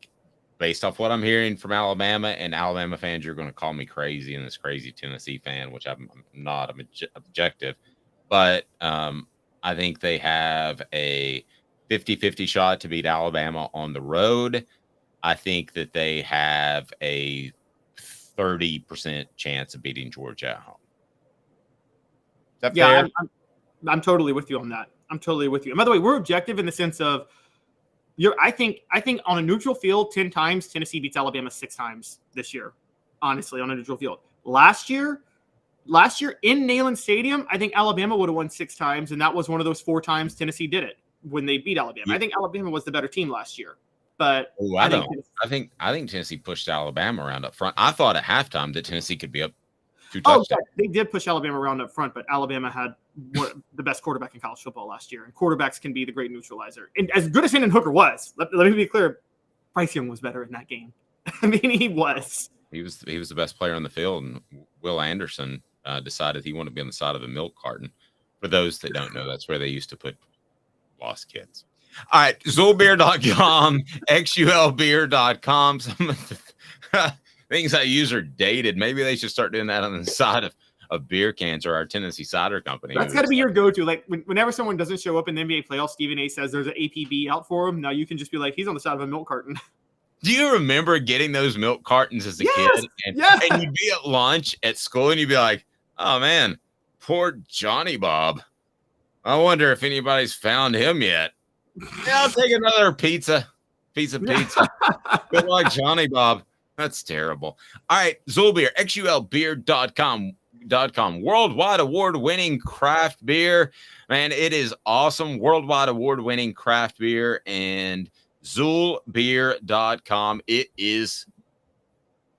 based off what I'm hearing from Alabama and Alabama fans, you're going to call me crazy and this crazy Tennessee fan, which I'm not. I'm objective. But I think they have a 50-50 shot to beat Alabama on the road. I think that they have a 30% chance of beating Georgia at home. Is that fair? I'm totally with you on that. I'm totally with you. And by the way, we're objective in the sense of I think on a neutral field, 10 times Tennessee beats Alabama 6 times this year. Honestly, on a neutral field. Last year in Neyland Stadium, I think Alabama would have won 6 times, and that was one of those 4 times Tennessee did it when they beat Alabama. Yeah. I think Alabama was the better team last year. But I think Tennessee pushed Alabama around up front. I thought at halftime that Tennessee could be up 2 touchdowns. Yeah, they did push Alabama around up front, but Alabama had the best quarterback in college football last year, and quarterbacks can be the great neutralizer. And as good as Hendon Hooker was, let me be clear, Bryce Young was better in that game. I mean, he was. He was the best player on the field, and Will Anderson decided he wanted to be on the side of a milk carton. For those that don't know, that's where they used to put lost kids. All right, Zulbeer.com, XULbeer.com. Some of the things I use are dated. Maybe they should start doing that on the side of beer cans or our Tennessee Cider Company. That's got to be your go-to. Like whenever someone doesn't show up in the NBA playoffs, Stephen A says there's an APB out for him. Now you can just be like, he's on the side of a milk carton. Do you remember getting those milk cartons as a kid? And you'd be at lunch at school and you'd be like, oh man, poor Johnny Bob. I wonder if anybody's found him yet. Yeah, I'll take another pizza. Good luck, Johnny Bob. That's terrible. All right, Zulbeer, XULbeer.com, worldwide award-winning craft beer. Man, it is awesome. Worldwide award-winning craft beer, and Zulbeer.com. It is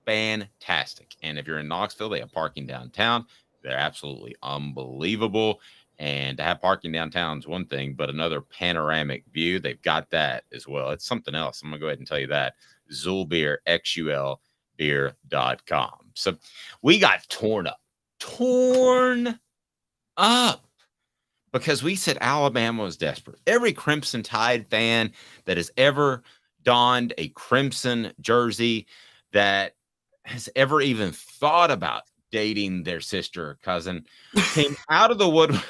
fantastic. And if you're in Knoxville, they have parking downtown. They're absolutely unbelievable. And to have parking downtown is one thing, but another panoramic view, they've got that as well. It's something else. I'm going to go ahead and tell you that. Zulbeer, XULbeer.com. So we got torn up because we said Alabama was desperate. Every Crimson Tide fan that has ever donned a Crimson jersey, that has ever even thought about dating their sister or cousin, came out of the woodwork.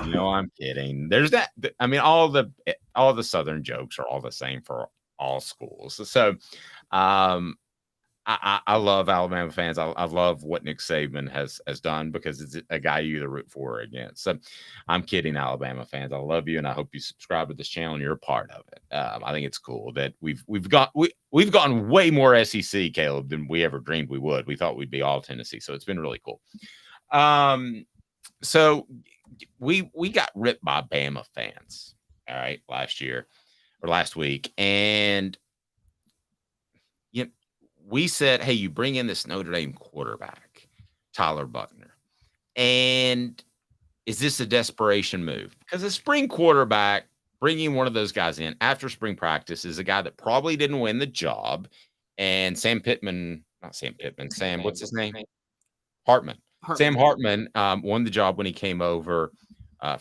No, I'm kidding. There's that. I mean, all the Southern jokes are all the same for all schools. So, I love Alabama fans. I love what Nick Saban has done because it's a guy you either root for or against. So I'm kidding, Alabama fans. I love you, and I hope you subscribe to this channel and you're a part of it. I think it's cool that we've gotten way more SEC, Caleb, than we ever dreamed we would. We thought we'd be all Tennessee, so it's been really cool. So we got ripped by Bama fans, all right, last week, and we said, hey, you bring in this Notre Dame quarterback, Tyler Buckner. And is this a desperation move? Because a spring quarterback, bringing one of those guys in after spring practice is a guy that probably didn't win the job. And Sam, what's his name? Hartman. Sam Hartman won the job when he came over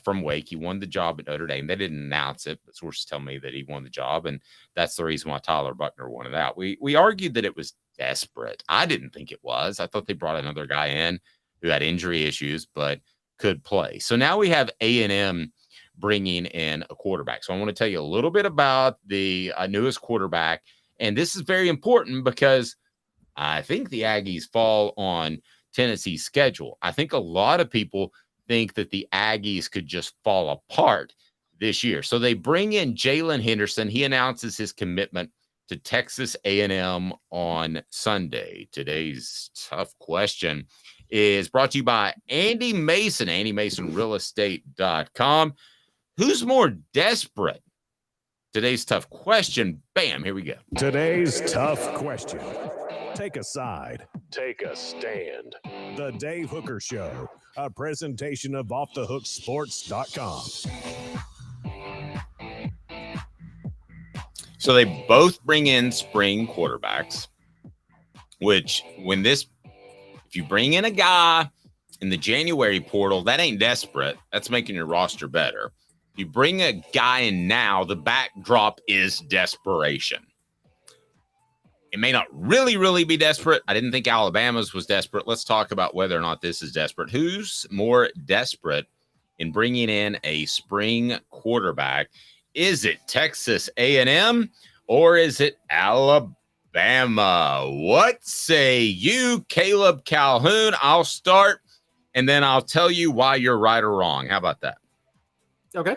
from Wake. He won the job at Notre Dame. They didn't announce it, but sources tell me that he won the job, and that's the reason why Tyler Buckner won it out. We argued that it was desperate. I didn't think it was. I thought they brought another guy in who had injury issues but could play. So now we have A&M bringing in a quarterback. So I want to tell you a little bit about the newest quarterback, and this is very important because I think the Aggies fall on Tennessee's schedule. I think a lot of people think that the Aggies could just fall apart this year. So they bring in Jalen Henderson. He announces his commitment to Texas A&M on Sunday. Today's tough question is brought to you by Andy Mason, AndyMasonRealEstate.com. Who's more desperate? Today's tough question. Bam, here we go. Today's tough question. Take a side. Take a stand. The Dave Hooker Show, a presentation of OffTheHookSports.com. So they both bring in spring quarterbacks, which if you bring in a guy in the January portal, that ain't desperate. That's making your roster better. If you bring a guy in now, the backdrop is desperation. It may not really be desperate. I didn't think Alabama's was desperate. Let's talk about whether or not this is desperate. Who's more desperate in bringing in a spring quarterback? Is it Texas A&M or is it Alabama? What say you, Caleb Calhoun? I'll start, and then I'll tell you why you're right or wrong. How about that? Okay.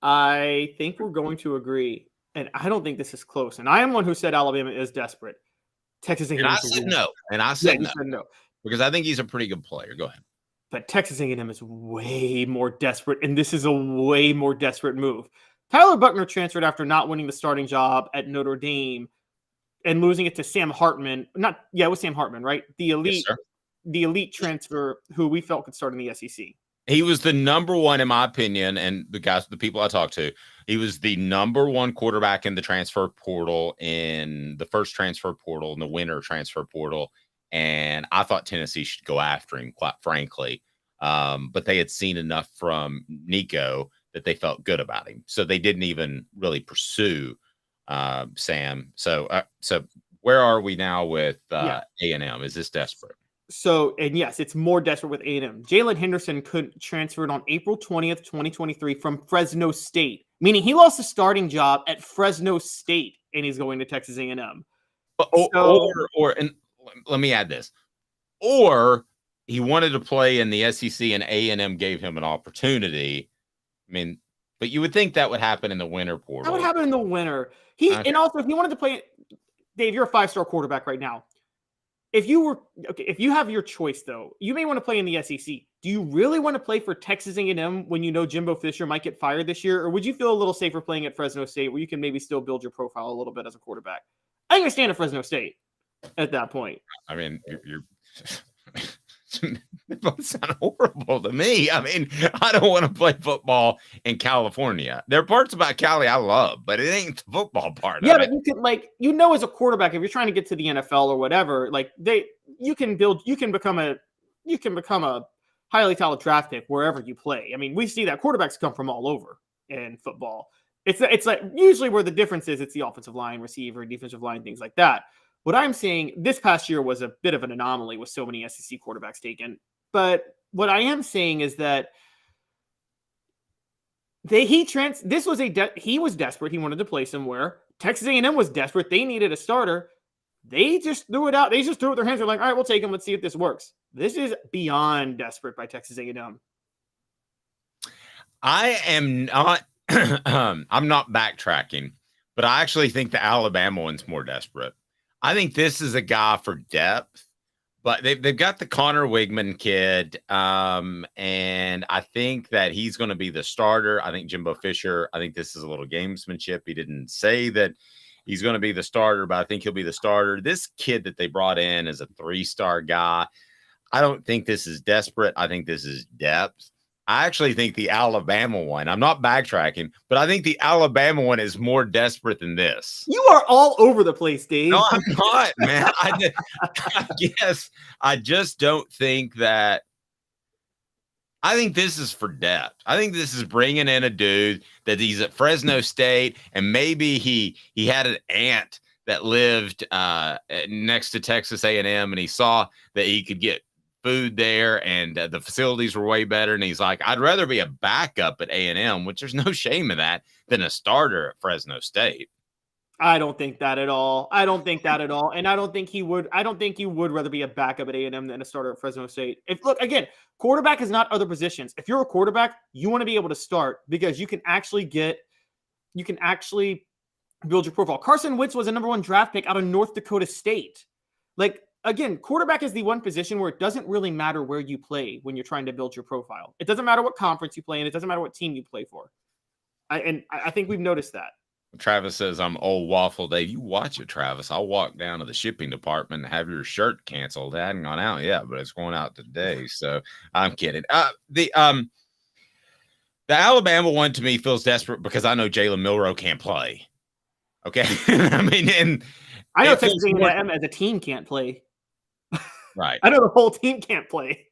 I think we're going to agree. And I don't think this is close. And I am one who said Alabama is desperate. Texas A&M. And I said no. And I said, no because I think he's a pretty good player. Go ahead. But Texas A&M is way more desperate, and this is a way more desperate move. Tyler Buckner transferred after not winning the starting job at Notre Dame and losing it to Sam Hartman. It was Sam Hartman, right? The elite transfer who we felt could start in the SEC. He was the number one, in my opinion, and the people I talked to, he was the number one quarterback in the transfer portal, in the first transfer portal, in the winter transfer portal. And I thought Tennessee should go after him, quite frankly. But they had seen enough from Nico that they felt good about him. So they didn't even really pursue Sam. So where are we now with A&M? Is this desperate? So, and yes, it's more desperate with A&M. Jalen Henderson transferred on April 20th, 2023 from Fresno State, meaning he lost the starting job at Fresno State, and he's going to Texas A&M. And let me add this. Or he wanted to play in the SEC and A&M gave him an opportunity. I mean, but you would think that would happen in the winter portal. That would happen in the winter. And also, if he wanted to play, Dave, you're a 5-star quarterback right now. If you have your choice, though, you may want to play in the SEC. Do you really want to play for Texas A&M when you know Jimbo Fisher might get fired this year? Or would you feel a little safer playing at Fresno State where you can maybe still build your profile a little bit as a quarterback? I understand at Fresno State at that point. I mean, you're it both sound horrible to me. I mean, I don't want to play football in California. There are parts about Cali I love, but it ain't the football part. Yeah, but you can, as a quarterback, if you're trying to get to the NFL or whatever, you can become a highly talented draft pick wherever you play. I mean, we see that quarterbacks come from all over in football. It's like usually where the difference is, it's the offensive line, receiver, defensive line, things like that. What I'm saying, this past year was a bit of an anomaly with so many SEC quarterbacks taken. But what I am saying is that he was desperate. He wanted to play somewhere. Texas A&M was desperate. They needed a starter. They just threw it out. They just threw it with their hands. They're like, all right, we'll take him. Let's see if this works. This is beyond desperate by Texas A&M. I am not. I'm not backtracking, but I actually think the Alabama one's more desperate. I think this is a guy for depth, but they've got the Connor Wigman kid, and I think that he's going to be the starter. I think Jimbo Fisher. I think this is a little gamesmanship. He didn't say that he's going to be the starter, but I think he'll be the starter. This kid that they brought in is a 3-star guy. I don't think this is desperate. I think this is depth. I actually think the Alabama one, I'm not backtracking, but I think the Alabama one is more desperate than this. You are all over the place, Dave. No, I'm not, man. I guess I just don't think that. I think this is for depth. I think this is bringing in a dude that he's at Fresno State, and maybe he had an aunt that lived next to Texas A&M, and he saw that he could get food there, and the facilities were way better. And he's like, I'd rather be a backup at A&M, which there's no shame in that, than a starter at Fresno State. I don't think that at all. And I don't think he would. I don't think you would rather be a backup at A&M than a starter at Fresno State. Look, again, quarterback is not other positions. If you're a quarterback, you want to be able to start because you can actually build your profile. Carson Wentz was a number 1 draft pick out of North Dakota State. Again, quarterback is the one position where it doesn't really matter where you play when you're trying to build your profile. It doesn't matter what conference you play in. It doesn't matter what team you play for. I think we've noticed that. Travis says, I'm old Waffle Dave. You watch it, Travis. I'll walk down to the shipping department and have your shirt canceled. It hadn't gone out yet, but it's going out today. So I'm kidding. The Alabama one to me feels desperate because I know Jalen Milroe can't play. Okay. I mean, and I know Texas A&M as a team can't play. Right. I know the whole team can't play.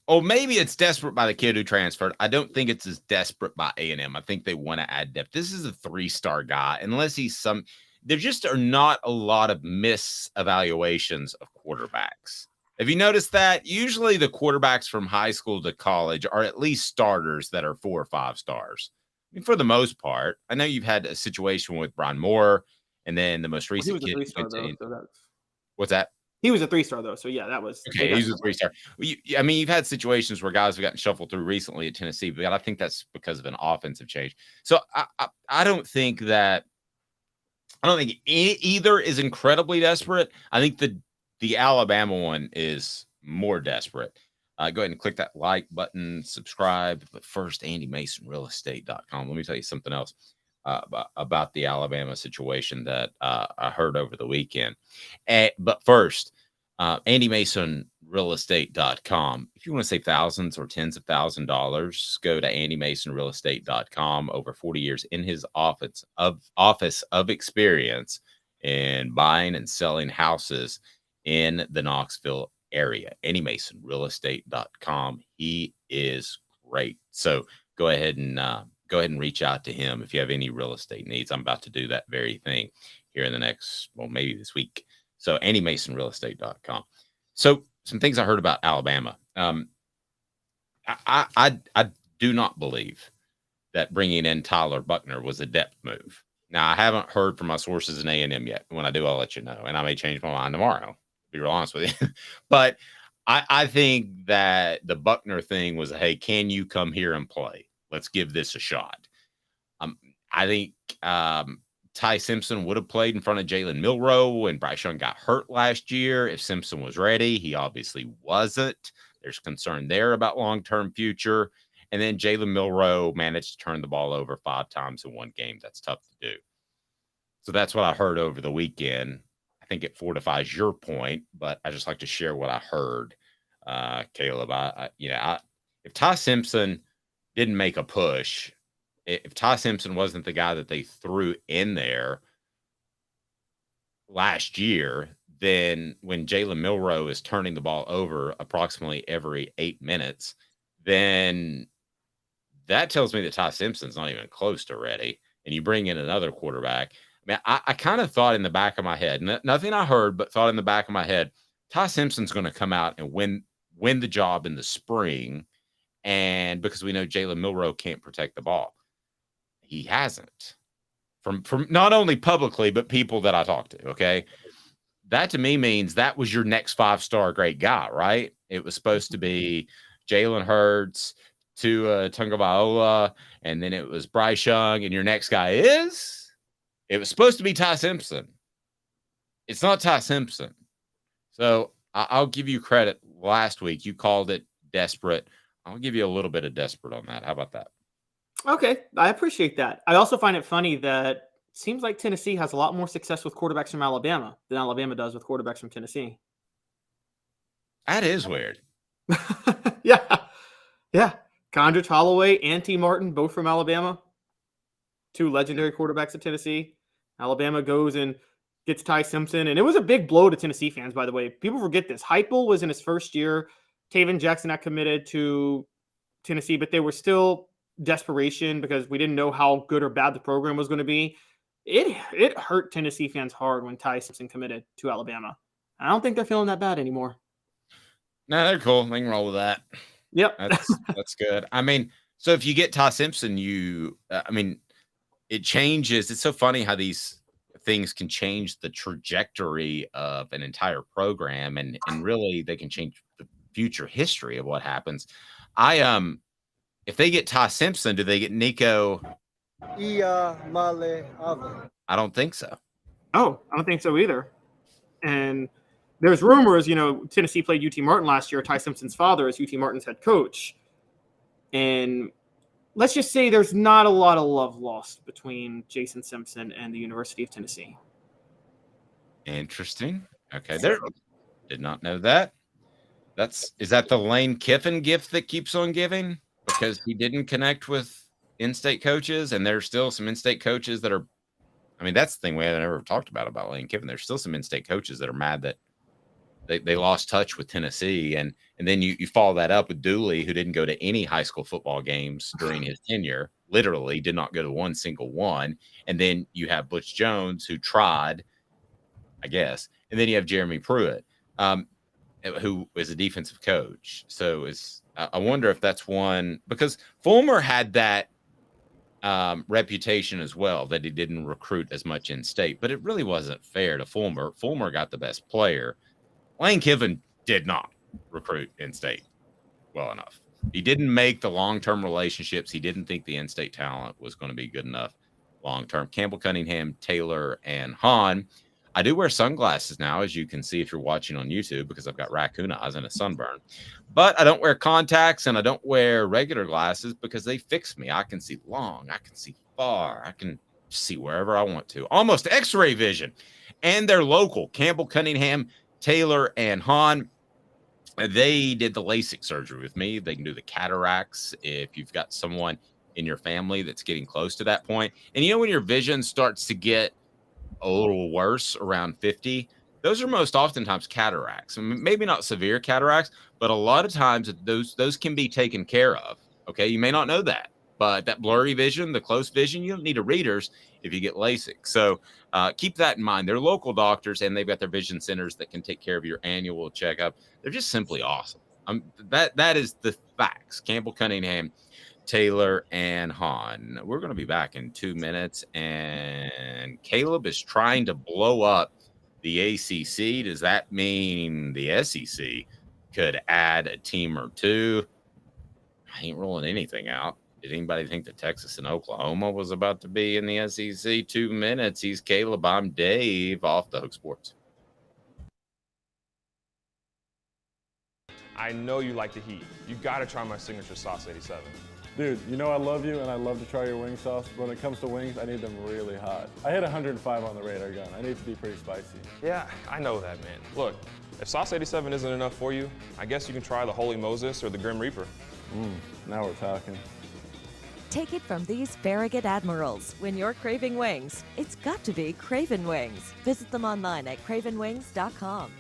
Oh, maybe it's desperate by the kid who transferred. I don't think it's as desperate by A&M. I think they want to add depth. This is a 3-star guy, unless he's some. There just are not a lot of misevaluations of quarterbacks. Have you noticed that? Usually the quarterbacks from high school to college are at least starters that are 4 or 5 stars. I mean, for the most part, I know you've had a situation with Brian Moore, and then the most recent kid. What's that? He was a 3-star, though. So, yeah, that was. Okay, he's a 3-star. I mean, you've had situations where guys have gotten shuffled through recently at Tennessee, but I think that's because of an offensive change. So I don't think that – I don't think either is incredibly desperate. I think the Alabama one is more desperate. Go ahead and click that like button, subscribe. But first, AndyMasonRealEstate.com. Let me tell you something else about the Alabama situation that I heard over the weekend. But first, AndyMasonRealEstate.com. If you want to save thousands or tens of $1,000s, go to AndyMasonRealEstate.com. Over 40 years in his office of experience in buying and selling houses in the Knoxville area. AndyMasonRealEstate.com. He is great. So go ahead and reach out to him if you have any real estate needs. I'm about to do that very thing here in the next, maybe this week. So AndyMasonRealEstate.com. So some things I heard about Alabama. I do not believe that bringing in Tyler Buckner was a depth move. Now, I haven't heard from my sources in A&M yet. When I do, I'll let you know. And I may change my mind tomorrow, to be real honest with you. But I think that the Buckner thing was, hey, can you come here and play? Let's give this a shot. I think Ty Simpson would have played in front of Jalen Milroe, and Bryce Young got hurt last year. If Simpson was ready, he obviously wasn't. There's concern there about long-term future. And then Jalen Milroe managed to turn the ball over 5 times in one game. That's tough to do. So that's what I heard over the weekend. I think it fortifies your point, but I just like to share what I heard, Caleb. If Ty Simpson didn't make a push, if Ty Simpson wasn't the guy that they threw in there last year, then when Jalen Milroe is turning the ball over approximately every 8 minutes, then that tells me that Ty Simpson's not even close to ready. And you bring in another quarterback. I mean, I kind of thought in the back of my head, nothing I heard, but thought in the back of my head, Ty Simpson's going to come out and win the job in the spring. And because we know Jalen Milroe can't protect the ball. He hasn't. From not only publicly, but people that I talk to, okay? that to me means that was your next 5-star great guy, right? It was supposed to be Jalen Hurts, Tua Tagovailoa, and then it was Bryce Young, and your next guy is? It was supposed to be Ty Simpson. It's not Ty Simpson. So I'll give you credit. Last week, you called it desperate. I'll give you a little bit of desperate on that. How about that? Okay, I appreciate that. I also find it funny that it seems like Tennessee has a lot more success with quarterbacks from Alabama than Alabama does with quarterbacks from Tennessee. That is weird. Yeah. Condrich Holloway and T. Martin, both from Alabama. 2 legendary quarterbacks at Tennessee. Alabama goes and gets Ty Simpson. And it was a big blow to Tennessee fans, by the way. People forget this. Heupel was in his first year. Taven Jackson had committed to Tennessee, but they were still desperation because we didn't know how good or bad the program was going to be. It hurt Tennessee fans hard when Ty Simpson committed to Alabama. I don't think they're feeling that bad anymore. No, they're cool. They can roll with that. Yep. That's good. I mean, so if you get Ty Simpson, it changes. It's so funny how these things can change the trajectory of an entire program, and really they can change the future history of what happens. If they get Ty Simpson, do they get Nico? I don't think so. Oh, I don't think so either. And there's rumors, Tennessee played UT Martin last year. Ty Simpson's father is UT Martin's head coach. And let's just say there's not a lot of love lost between Jason Simpson and the University of Tennessee. Interesting. Okay, there. Did not know that. Is that the Lane Kiffin gift that keeps on giving? Because he didn't connect with in-state coaches, and there's still some in-state coaches that are. I mean, that's the thing we haven't ever talked about Lane Kiffin. There's still some in-state coaches that are mad that they lost touch with Tennessee, and then you follow that up with Dooley, who didn't go to any high school football games during his tenure. Literally, did not go to one single one. And then you have Butch Jones, who tried, I guess, and then you have Jeremy Pruitt, who is a defensive coach. So I wonder if that's one, because Fulmer had that reputation as well, that he didn't recruit as much in state, but it really wasn't fair to Fulmer. Fulmer got the best player. Lane Kiffin did not recruit in state well enough. He didn't make the long-term relationships. He didn't think the in-state talent was going to be good enough long-term. Campbell, Cunningham, Taylor, and Hahn. I do wear sunglasses now, as you can see if you're watching on YouTube, because I've got raccoon eyes and a sunburn. But I don't wear contacts and I don't wear regular glasses because they fix me. I can see long. I can see far. I can see wherever I want to. Almost X-ray vision. And they're local. Campbell, Cunningham, Taylor, and Hahn. They did the LASIK surgery with me. They can do the cataracts if you've got someone in your family that's getting close to that point. And when your vision starts to get a little worse around 50, those are most oftentimes cataracts. Maybe not severe cataracts, but a lot of times those can be taken care of. Okay, you may not know that, but that blurry vision, the close vision, you don't need a readers if you get LASIK. So keep that in mind. They're local doctors, and they've got their vision centers that can take care of your annual checkup. They're just simply awesome. That is the facts. Campbell, Cunningham, Taylor, and Hahn. We're going to be back in 2 minutes, and Caleb is trying to blow up the ACC. Does that mean the SEC could add a team or two? I ain't rolling anything out. Did anybody think that Texas and Oklahoma was about to be in the SEC? 2 minutes. He's Caleb. I'm Dave, Off the Hook Sports. I know you like the heat. You got to try my signature sauce 87. Dude, I love you and I love to try your wing sauce, but when it comes to wings, I need them really hot. I hit 105 on the radar gun. I need to be pretty spicy. Yeah, I know that, man. Look, if sauce 87 isn't enough for you, I guess you can try the Holy Moses or the Grim Reaper. Now we're talking. Take it from these Farragut admirals. When you're craving wings, it's got to be Craven Wings. Visit them online at cravenwings.com.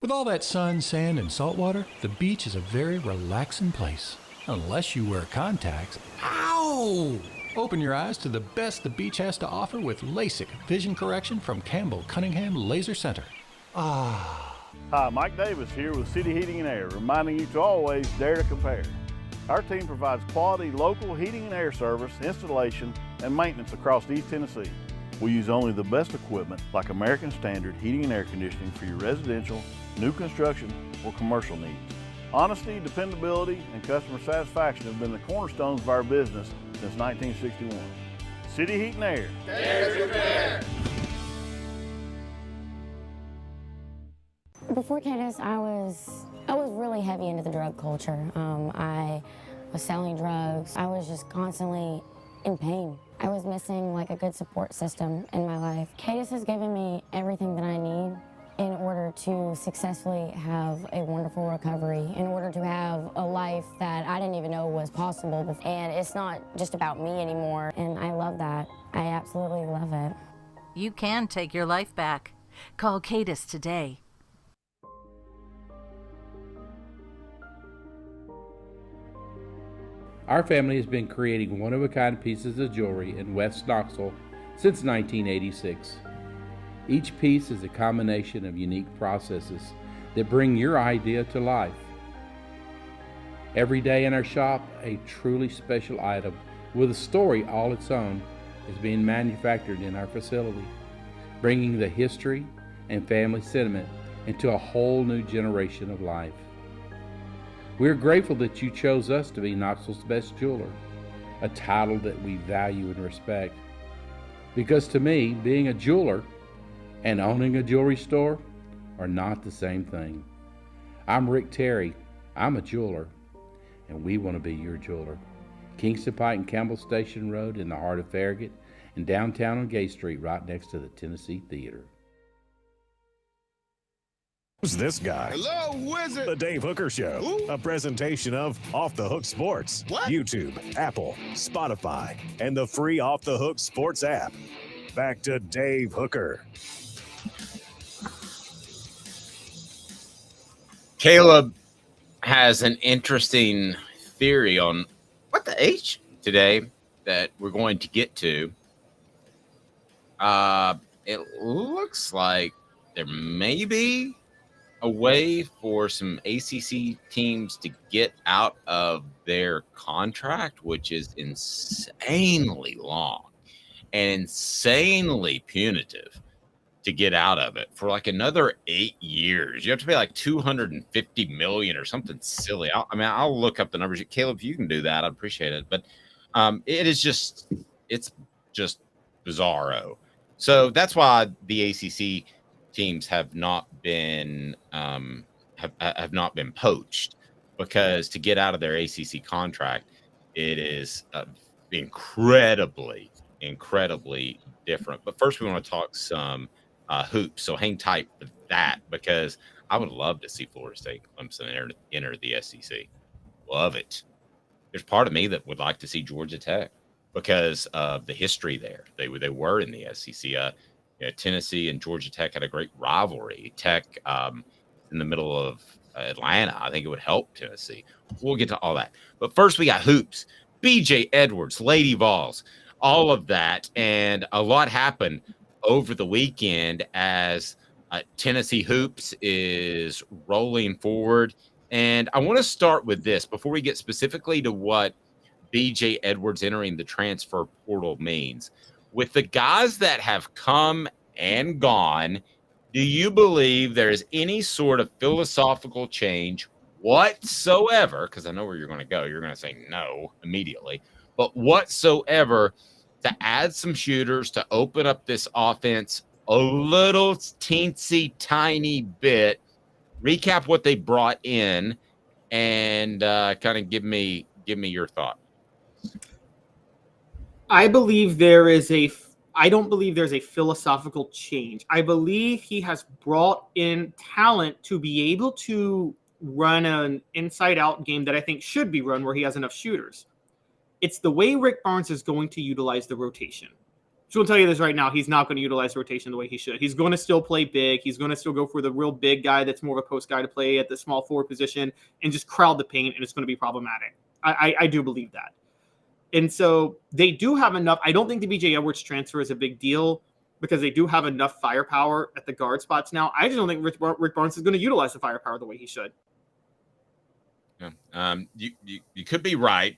With all that sun, sand, and salt water, the beach is a very relaxing place. Unless you wear contacts. Ow! Open your eyes to the best the beach has to offer with LASIK vision correction from Campbell Cunningham Laser Center. Hi, Mike Davis here with City Heating and Air, reminding you to always dare to compare. Our team provides quality local heating and air service, installation, and maintenance across East Tennessee. We use only the best equipment like American Standard heating and air conditioning for your residential, new construction, or commercial needs. Honesty, dependability, and customer satisfaction have been the cornerstones of our business since 1961. City Heat and Air. There's repair. Before Cadis, I was really heavy into the drug culture. I was selling drugs. I was just constantly in pain. I was missing like a good support system in my life. Cadis has given me everything that I need in order to successfully have a wonderful recovery, in order to have a life that I didn't even know was possible. And it's not just about me anymore, and I love that. I absolutely love it. You can take your life back. Call Cadis today. Our family has been creating one-of-a-kind pieces of jewelry in West Knoxville since 1986. Each piece is a combination of unique processes that bring your idea to life. Every day in our shop, a truly special item with a story all its own is being manufactured in our facility, bringing the history and family sentiment into a whole new generation of life. We're grateful that you chose us to be Knoxville's best jeweler, a title that we value and respect. Because to me, being a jeweler and owning a jewelry store are not the same thing. I'm Rick Terry. I'm a jeweler, and we want to be your jeweler. Kingston Pike and Campbell Station Road in the heart of Farragut, and downtown on Gay Street right next to the Tennessee Theater. Who's this guy? Hello, wizard. The Dave Hooker Show, a presentation of Off the Hook Sports. What? YouTube, Apple, Spotify, and the free Off the Hook Sports app. Back to Dave Hooker. Caleb has an interesting theory on what the H today that we're going to get to. It looks like there may be a way for some ACC teams to get out of their contract, which is insanely long and insanely punitive to get out of it for like another 8 years. You have to pay like $250 million or something silly. I'll look up the numbers. Caleb, if you can do that, I'd appreciate it. But it's just bizarro. So that's why the ACC teams have not been have not been poached, because to get out of their ACC contract, it is incredibly different. But first, we want to talk some hoops. So hang tight for that, because I would love to see Florida State and Clemson enter the SEC. Love it. There's part of me that would like to see Georgia Tech because of the history there. They were in the SEC. Tennessee and Georgia Tech had a great rivalry. Tech in the middle of Atlanta. I think it would help Tennessee. We'll get to all that. But first, we got hoops. BJ Edwards, Lady Vols, all of that. And a lot happened over the weekend as Tennessee hoops is rolling forward. And I want to start with this before we get specifically to what BJ Edwards entering the transfer portal means. With the guys that have come and gone, do you believe there is any sort of philosophical change whatsoever? Because I know where you're going to go. You're going to say no immediately. But whatsoever to add some shooters to open up this offense a little teensy tiny bit, recap what they brought in, and kind of give me your thought. I don't believe there's a philosophical change. I believe he has brought in talent to be able to run an inside-out game that I think should be run where he has enough shooters. It's the way Rick Barnes is going to utilize the rotation. So I'll tell you this right now, he's not going to utilize rotation the way he should. He's going to still play big. He's going to still go for the real big guy that's more of a post guy to play at the small forward position and just crowd the paint, and it's going to be problematic. I do believe that. And so they do have enough. I don't think the BJ Edwards transfer is a big deal because they do have enough firepower at the guard spots now. I just don't think Rick Barnes is going to utilize the firepower the way he should. Yeah. You could be right,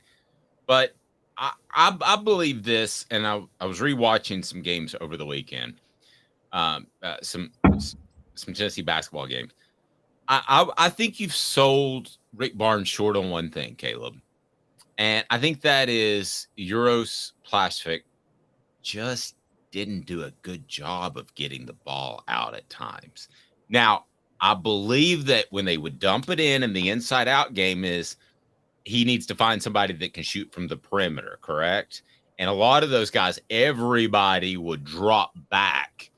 but I believe this, and I was rewatching some games over the weekend, some Tennessee basketball games. I think you've sold Rick Barnes short on one thing, Caleb, and I think that is Uros Plastic just didn't do a good job of getting the ball out at times. Now, I believe that when they would dump it in the inside out game is he needs to find somebody that can shoot from the perimeter, correct? And a lot of those guys, everybody would drop back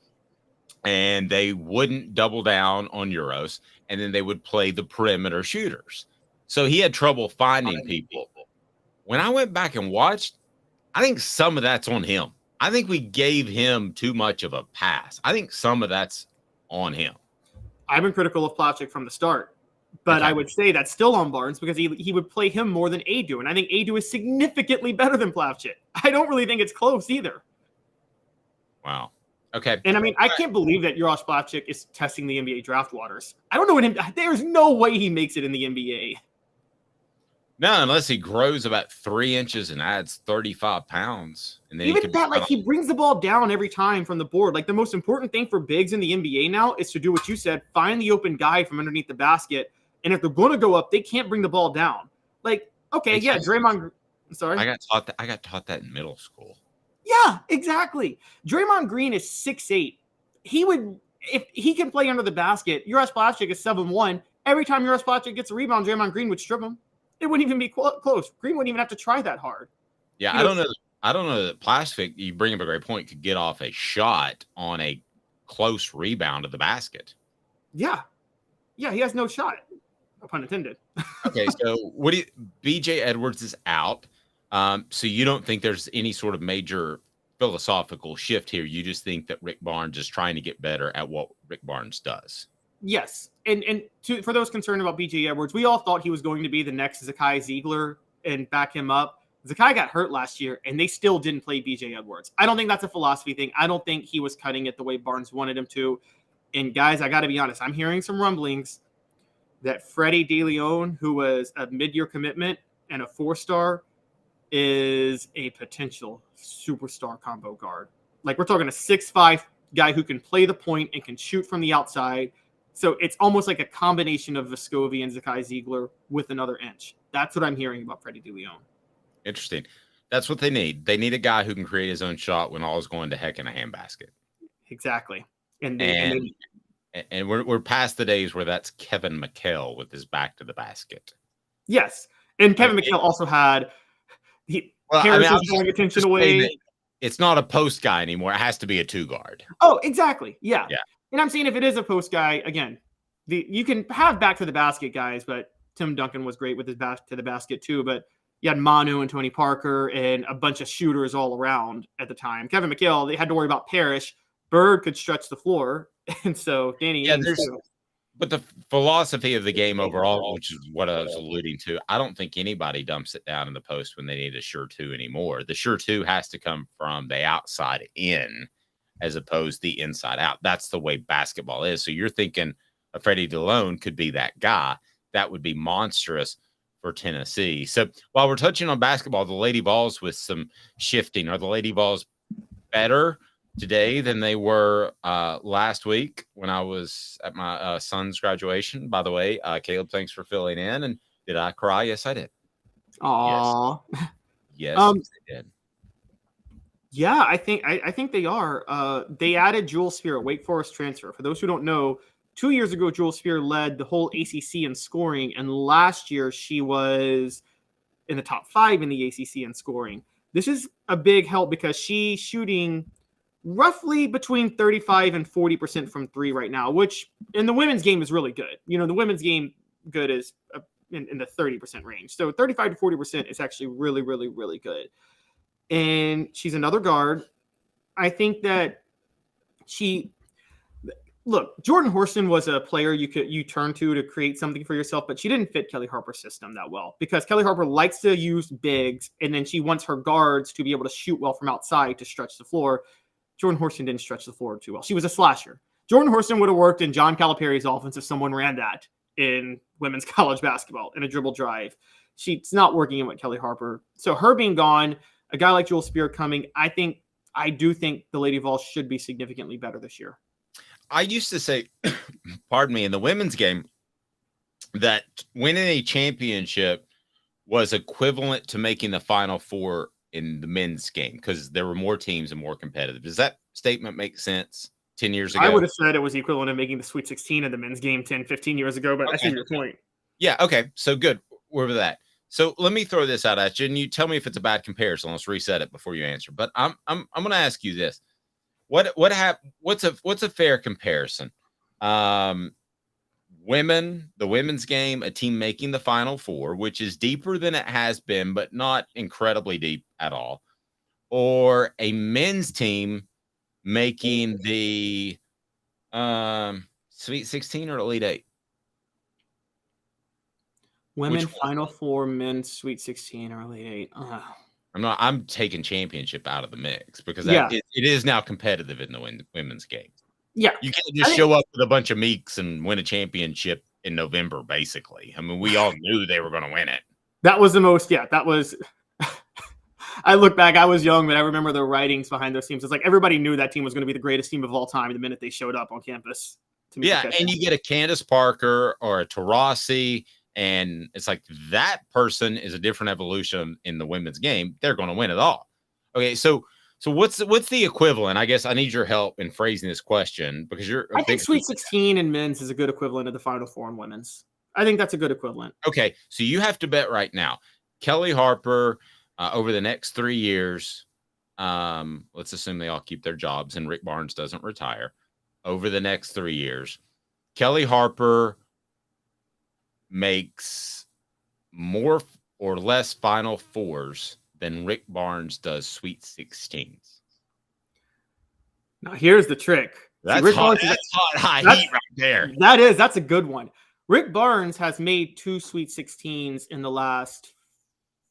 and they wouldn't double down on Euros, and then they would play the perimeter shooters. So he had trouble finding people. When I went back and watched, I think some of that's on him. I think we gave him too much of a pass. I think some of that's on him. I've been critical of Plavsic from the start, but I would say that's still on Barnes because he would play him more than Adu, and I think Adu is significantly better than Plavsic. I don't really think it's close either. Wow. Okay. And I mean, I can't believe that Uros Plavsic is testing the NBA draft waters. I don't know what him. There's no way he makes it in the NBA. No, unless he grows about 3 inches and adds 35 pounds. And then even that, like, he brings the ball down every time from the board. Like, the most important thing for bigs in the NBA now is to do what you said, find the open guy from underneath the basket. And if they're going to go up, they can't bring the ball down. Like, okay, yeah, Draymond. Sorry, I got taught that in middle school. Yeah, exactly. Draymond Green is 6'8". He would, if he can play under the basket. Uros Plavsic is 7'1". Every time Uros Plavsic gets a rebound, Draymond Green would strip him. It wouldn't even be close. Green wouldn't even have to try that hard. Yeah, I don't know that Plastic, you bring up a great point, could get off a shot on a close rebound of the basket. Yeah. Yeah, he has no shot. No pun intended. Okay, so BJ Edwards is out. So you don't think there's any sort of major philosophical shift here. You just think that Rick Barnes is trying to get better at what Rick Barnes does. Yes. And for those concerned about BJ Edwards, we all thought he was going to be the next Zakai Ziegler and back him up. Zakai got hurt last year, and they still didn't play BJ Edwards. I don't think that's a philosophy thing. I don't think he was cutting it the way Barnes wanted him to. And, guys, I got to be honest. I'm hearing some rumblings that Freddie DeLeon, who was a mid-year commitment and a 4-star, is a potential superstar combo guard. Like, we're talking a 6'5" guy who can play the point and can shoot from the outside. So it's almost like a combination of Vescovi and Zakai Ziegler with another inch. That's what I'm hearing about Freddie DeLeon. Interesting. That's what they need. They need a guy who can create his own shot when all is going to heck in a handbasket. Exactly. And we're past the days where that's Kevin McHale with his back to the basket. Yes. And Kevin McHale also had Harris was drawing attention away. It's not a post guy anymore. It has to be a 2-guard. Oh, exactly. Yeah. Yeah. And I'm saying if it is a post guy, again, you can have back to the basket guys, but Tim Duncan was great with his back to the basket too. But you had Manu and Tony Parker and a bunch of shooters all around at the time. Kevin McHale, they had to worry about Parrish. Bird could stretch the floor. And so Danny. Yeah, but the philosophy of the game overall, which is what I was alluding to, I don't think anybody dumps it down in the post when they need a sure 2 anymore. The sure 2 has to come from the outside in as opposed to the inside out. That's the way basketball is. So you're thinking a Freddie DeLeon could be that guy. That would be monstrous for Tennessee. So while we're touching on basketball, the Lady Vols with some shifting. Are the Lady Vols better today than they were last week when I was at my son's graduation? By the way, Caleb, thanks for filling in. And did I cry? Yes, I did. Aww. Yes, I did. Yeah, I think they are. They added Jewel Spear, a Wake Forest transfer. For those who don't know, 2 years ago, Jewel Spear led the whole ACC in scoring, and last year she was in the top 5 in the ACC in scoring. This is a big help because she's shooting roughly between 35 and 40% from 3 right now, which in the women's game is really good. You know, the women's game good is in the 30% range. So 35 to 40% is actually really, really, really good. And she's another guard. I think that Jordan Horston was a player you turn to create something for yourself, but she didn't fit Kelly Harper's system that well because Kelly Harper likes to use bigs, and then she wants her guards to be able to shoot well from outside to stretch the floor. Jordan Horston didn't stretch the floor too well. She was a slasher. Jordan Horston would have worked in John Calipari's offense if someone ran that in women's college basketball in a dribble drive. She's not working in with Kelly Harper. So her being gone – a guy like Joel Spear coming, I do think the Lady Vols should be significantly better this year. I used to say, pardon me, in the women's game, that winning a championship was equivalent to making the Final Four in the men's game because there were more teams and more competitive. Does that statement make sense 10 years ago? I would have said it was equivalent to making the Sweet 16 in the men's game 10, 15 years ago, but I see your point. Yeah, okay. So good. We're with that. So let me throw this out at you, and you tell me if it's a bad comparison. Let's reset it before you answer. But I'm going to ask you this: what's a fair comparison? The women's game, a team making the Final Four, which is deeper than it has been, but not incredibly deep at all, or a men's team making the Sweet 16 or Elite 8? Women Final Four, men's Sweet 16 or Elite 8. I'm taking championship out of the mix because it is now competitive in the women's game. Yeah. You can't just show up with a bunch of meeks and win a championship in November, basically. I mean, we all knew they were going to win it. That was the most, that was. I look back, I was young, but I remember the writings behind those teams. It's like everybody knew that team was going to be the greatest team of all time the minute they showed up on campus. And you get a Candace Parker or a Taurasi. And it's like that person is a different evolution in the women's game. They're going to win it all. Okay, so what's the equivalent? I guess I need your help in phrasing this question because I think Sweet 16 in men's is a good equivalent of the Final Four in women's. I think that's a good equivalent. Okay, so you have to bet right now. Kelly Harper over the next 3 years. Let's assume they all keep their jobs and Rick Barnes doesn't retire. Over the next 3 years, Kelly Harper makes more or less Final Fours than Rick Barnes does Sweet 16s. Now, here's the trick. That's hot high heat right there. That's a good one. Rick Barnes has made 2 Sweet 16s in the last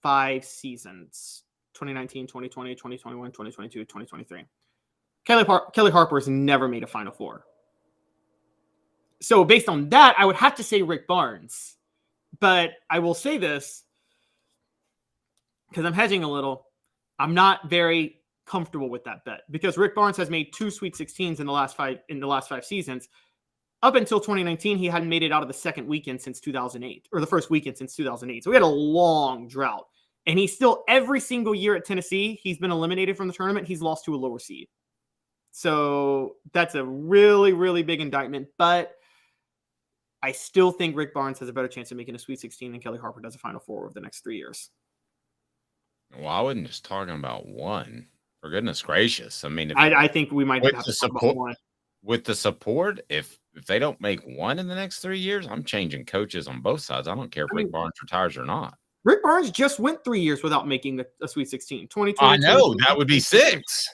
5 seasons. 2019, 2020, 2021, 2022, 2023. Kelly Harper has never made a Final Four. So based on that, I would have to say Rick Barnes. But I will say this, because I'm hedging a little, I'm not very comfortable with that bet. Because Rick Barnes has made 2 Sweet 16s in the last 5 seasons. Up until 2019, he hadn't made it out of the second weekend since 2008, or the first weekend since 2008. So we had a long drought. And he's still, every single year at Tennessee, he's been eliminated from the tournament. He's lost to a lower seed. So that's a really, really big indictment. But I still think Rick Barnes has a better chance of making a Sweet 16 than Kelly Harper does a Final Four over the next 3 years. Well, I wasn't just talking about one. For goodness gracious. I mean, I think we might have to talk about one. With the support, if they don't make one in the next 3 years, I'm changing coaches on both sides. I don't care if Rick Barnes retires or not. Rick Barnes just went 3 years without making a Sweet 16. 2020. I know. That would be 6.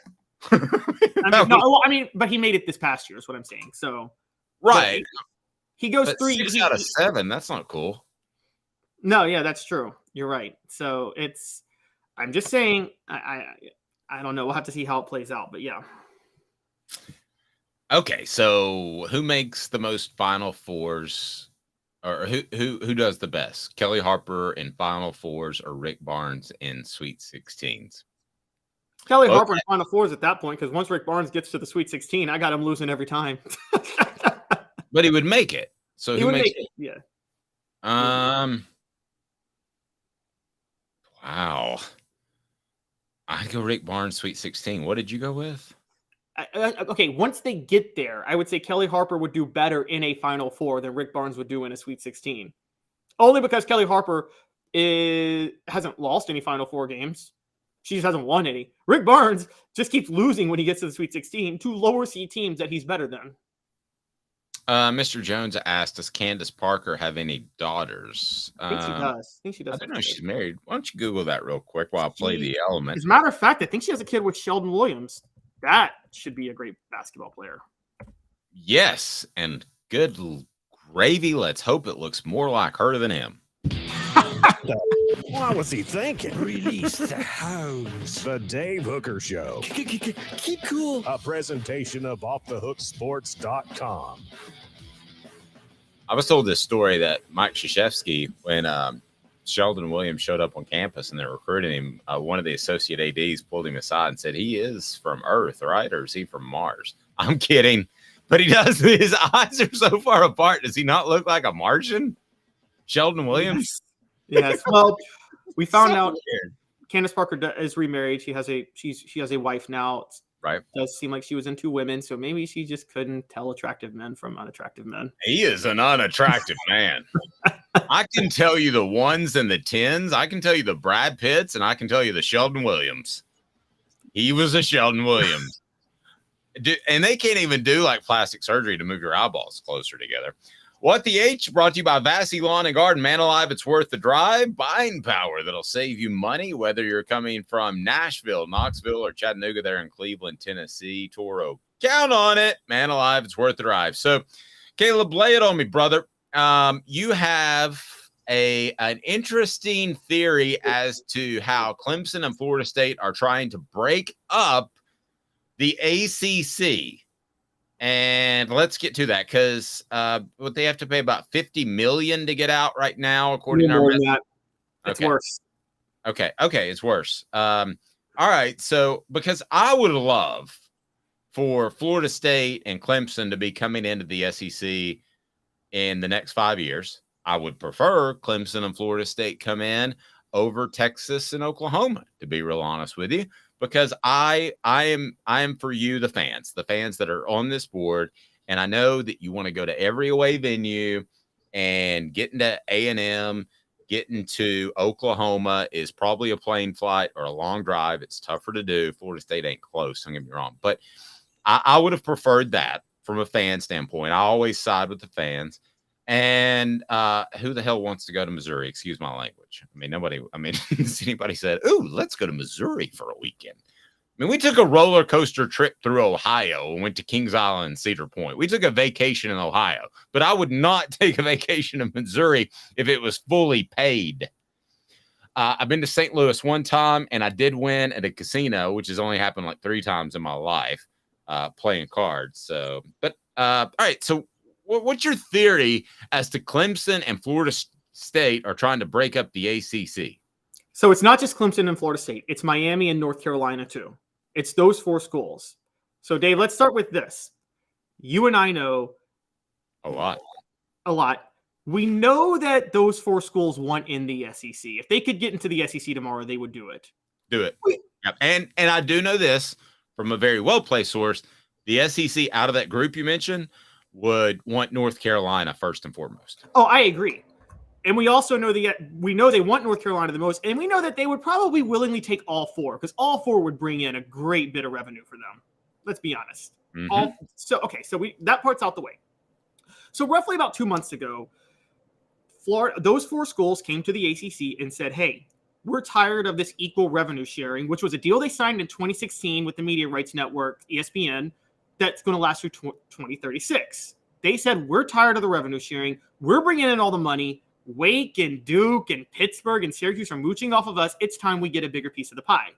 But he made it this past year is what I'm saying. So right. He goes but 3 6 out of 7. That's not cool. No, yeah, that's true. You're right. So I'm just saying, I don't know. We'll have to see how it plays out, but yeah. Okay, so who makes the most Final Fours, or who does the best? Kelly Harper in Final Fours or Rick Barnes in Sweet 16s? Kelly Harper in Final Fours at that point, because once Rick Barnes gets to the Sweet 16, I got him losing every time. But he would make it. So he would make it. Yeah. Wow. I go Rick Barnes Sweet 16. What did you go with? Okay, once they get there, I would say Kelly Harper would do better in a Final Four than Rick Barnes would do in a Sweet 16. Only because Kelly Harper hasn't lost any Final Four games. She just hasn't won any. Rick Barnes just keeps losing when he gets to the Sweet 16 to lower seed teams that he's better than. Mr. Jones asked, does Candace Parker have any daughters? I think she does. I don't know if she's married. Why don't you Google that real quick while I play the element? As a matter of fact, I think she has a kid with Sheldon Williams. That should be a great basketball player. Yes, and good gravy. Let's hope it looks more like her than him. What was he thinking? Release the hounds. The Dave Hooker Show. Keep cool. A presentation of offthehooksports.com. I was told this story that Mike Krzyzewski, when Sheldon Williams showed up on campus and they're recruiting him, one of the associate ADs pulled him aside and said, he is from Earth, right? Or is he from Mars? I'm kidding. But he does. His eyes are so far apart. Does he not look like a Martian? Sheldon Williams? Yes. Well, we found So out weird. Candace Parker is remarried. She has a wife now. Right. It does seem like she was into women, so maybe she just couldn't tell attractive men from unattractive men. He is an unattractive man. I can tell you the ones and the tens. I can tell you the Brad Pitts, and I can tell you the Sheldon Williams. He was a Sheldon Williams. And they can't even do like plastic surgery to move your eyeballs closer together. What the H brought to you by Vassy Lawn and Garden. Man alive, it's worth the drive. Buying power that'll save you money, whether you're coming from Nashville, Knoxville, or Chattanooga there in Cleveland, Tennessee, Toro. Count on it. Man alive, it's worth the drive. So, Caleb, lay it on me, brother. You have an interesting theory as to how Clemson and Florida State are trying to break up the ACC. And let's get to that because what they have to pay about $50 million to get out right now, according to our It's worse. Okay, it's worse. All right, so because I would love for Florida State and Clemson to be coming into the SEC in the next 5 years. I would prefer Clemson and Florida State come in over Texas and Oklahoma, to be real honest with you. Because I am for you, the fans that are on this board, and I know that you want to go to every away venue and get into A&M, getting to Oklahoma is probably a plane flight or a long drive. It's tougher to do. Florida State ain't close, don't get me wrong. But I would have preferred that from a fan standpoint. I always side with the fans. And who the hell wants to go to Missouri? Excuse my language. I mean, nobody. I mean, has anybody said, "Ooh, let's go to Missouri for a weekend"? I mean, we took a roller coaster trip through Ohio and went to Kings Island and Cedar Point. We took a vacation in Ohio, but I would not take a vacation in Missouri if it was fully paid. I've been to St. Louis one time, and I did win at a casino, which has only happened like 3 times in my life, playing cards. So, but all right, so. What's your theory as to Clemson and Florida State are trying to break up the ACC? So it's not just Clemson and Florida State. It's Miami and North Carolina, too. It's those 4 schools. So, Dave, let's start with this. You and I know a lot. We know that those 4 schools want in the SEC. If they could get into the SEC tomorrow, they would do it. Yep. And I do know this from a very well-placed source. The SEC out of that group you mentioned would want North Carolina first and foremost. Oh, I agree. And we also know they want North Carolina the most, and we know that they would probably willingly take all 4 because all 4 would bring in a great bit of revenue for them. Let's be honest. Mm-hmm. So that part's out the way. So roughly about 2 months ago, those 4 schools came to the ACC and said, "Hey, we're tired of this equal revenue sharing," which was a deal they signed in 2016 with the Media Rights Network, ESPN. That's going to last through 2036. They said, we're tired of the revenue sharing. We're bringing in all the money. Wake and Duke and Pittsburgh and Syracuse are mooching off of us. It's time we get a bigger piece of the pie.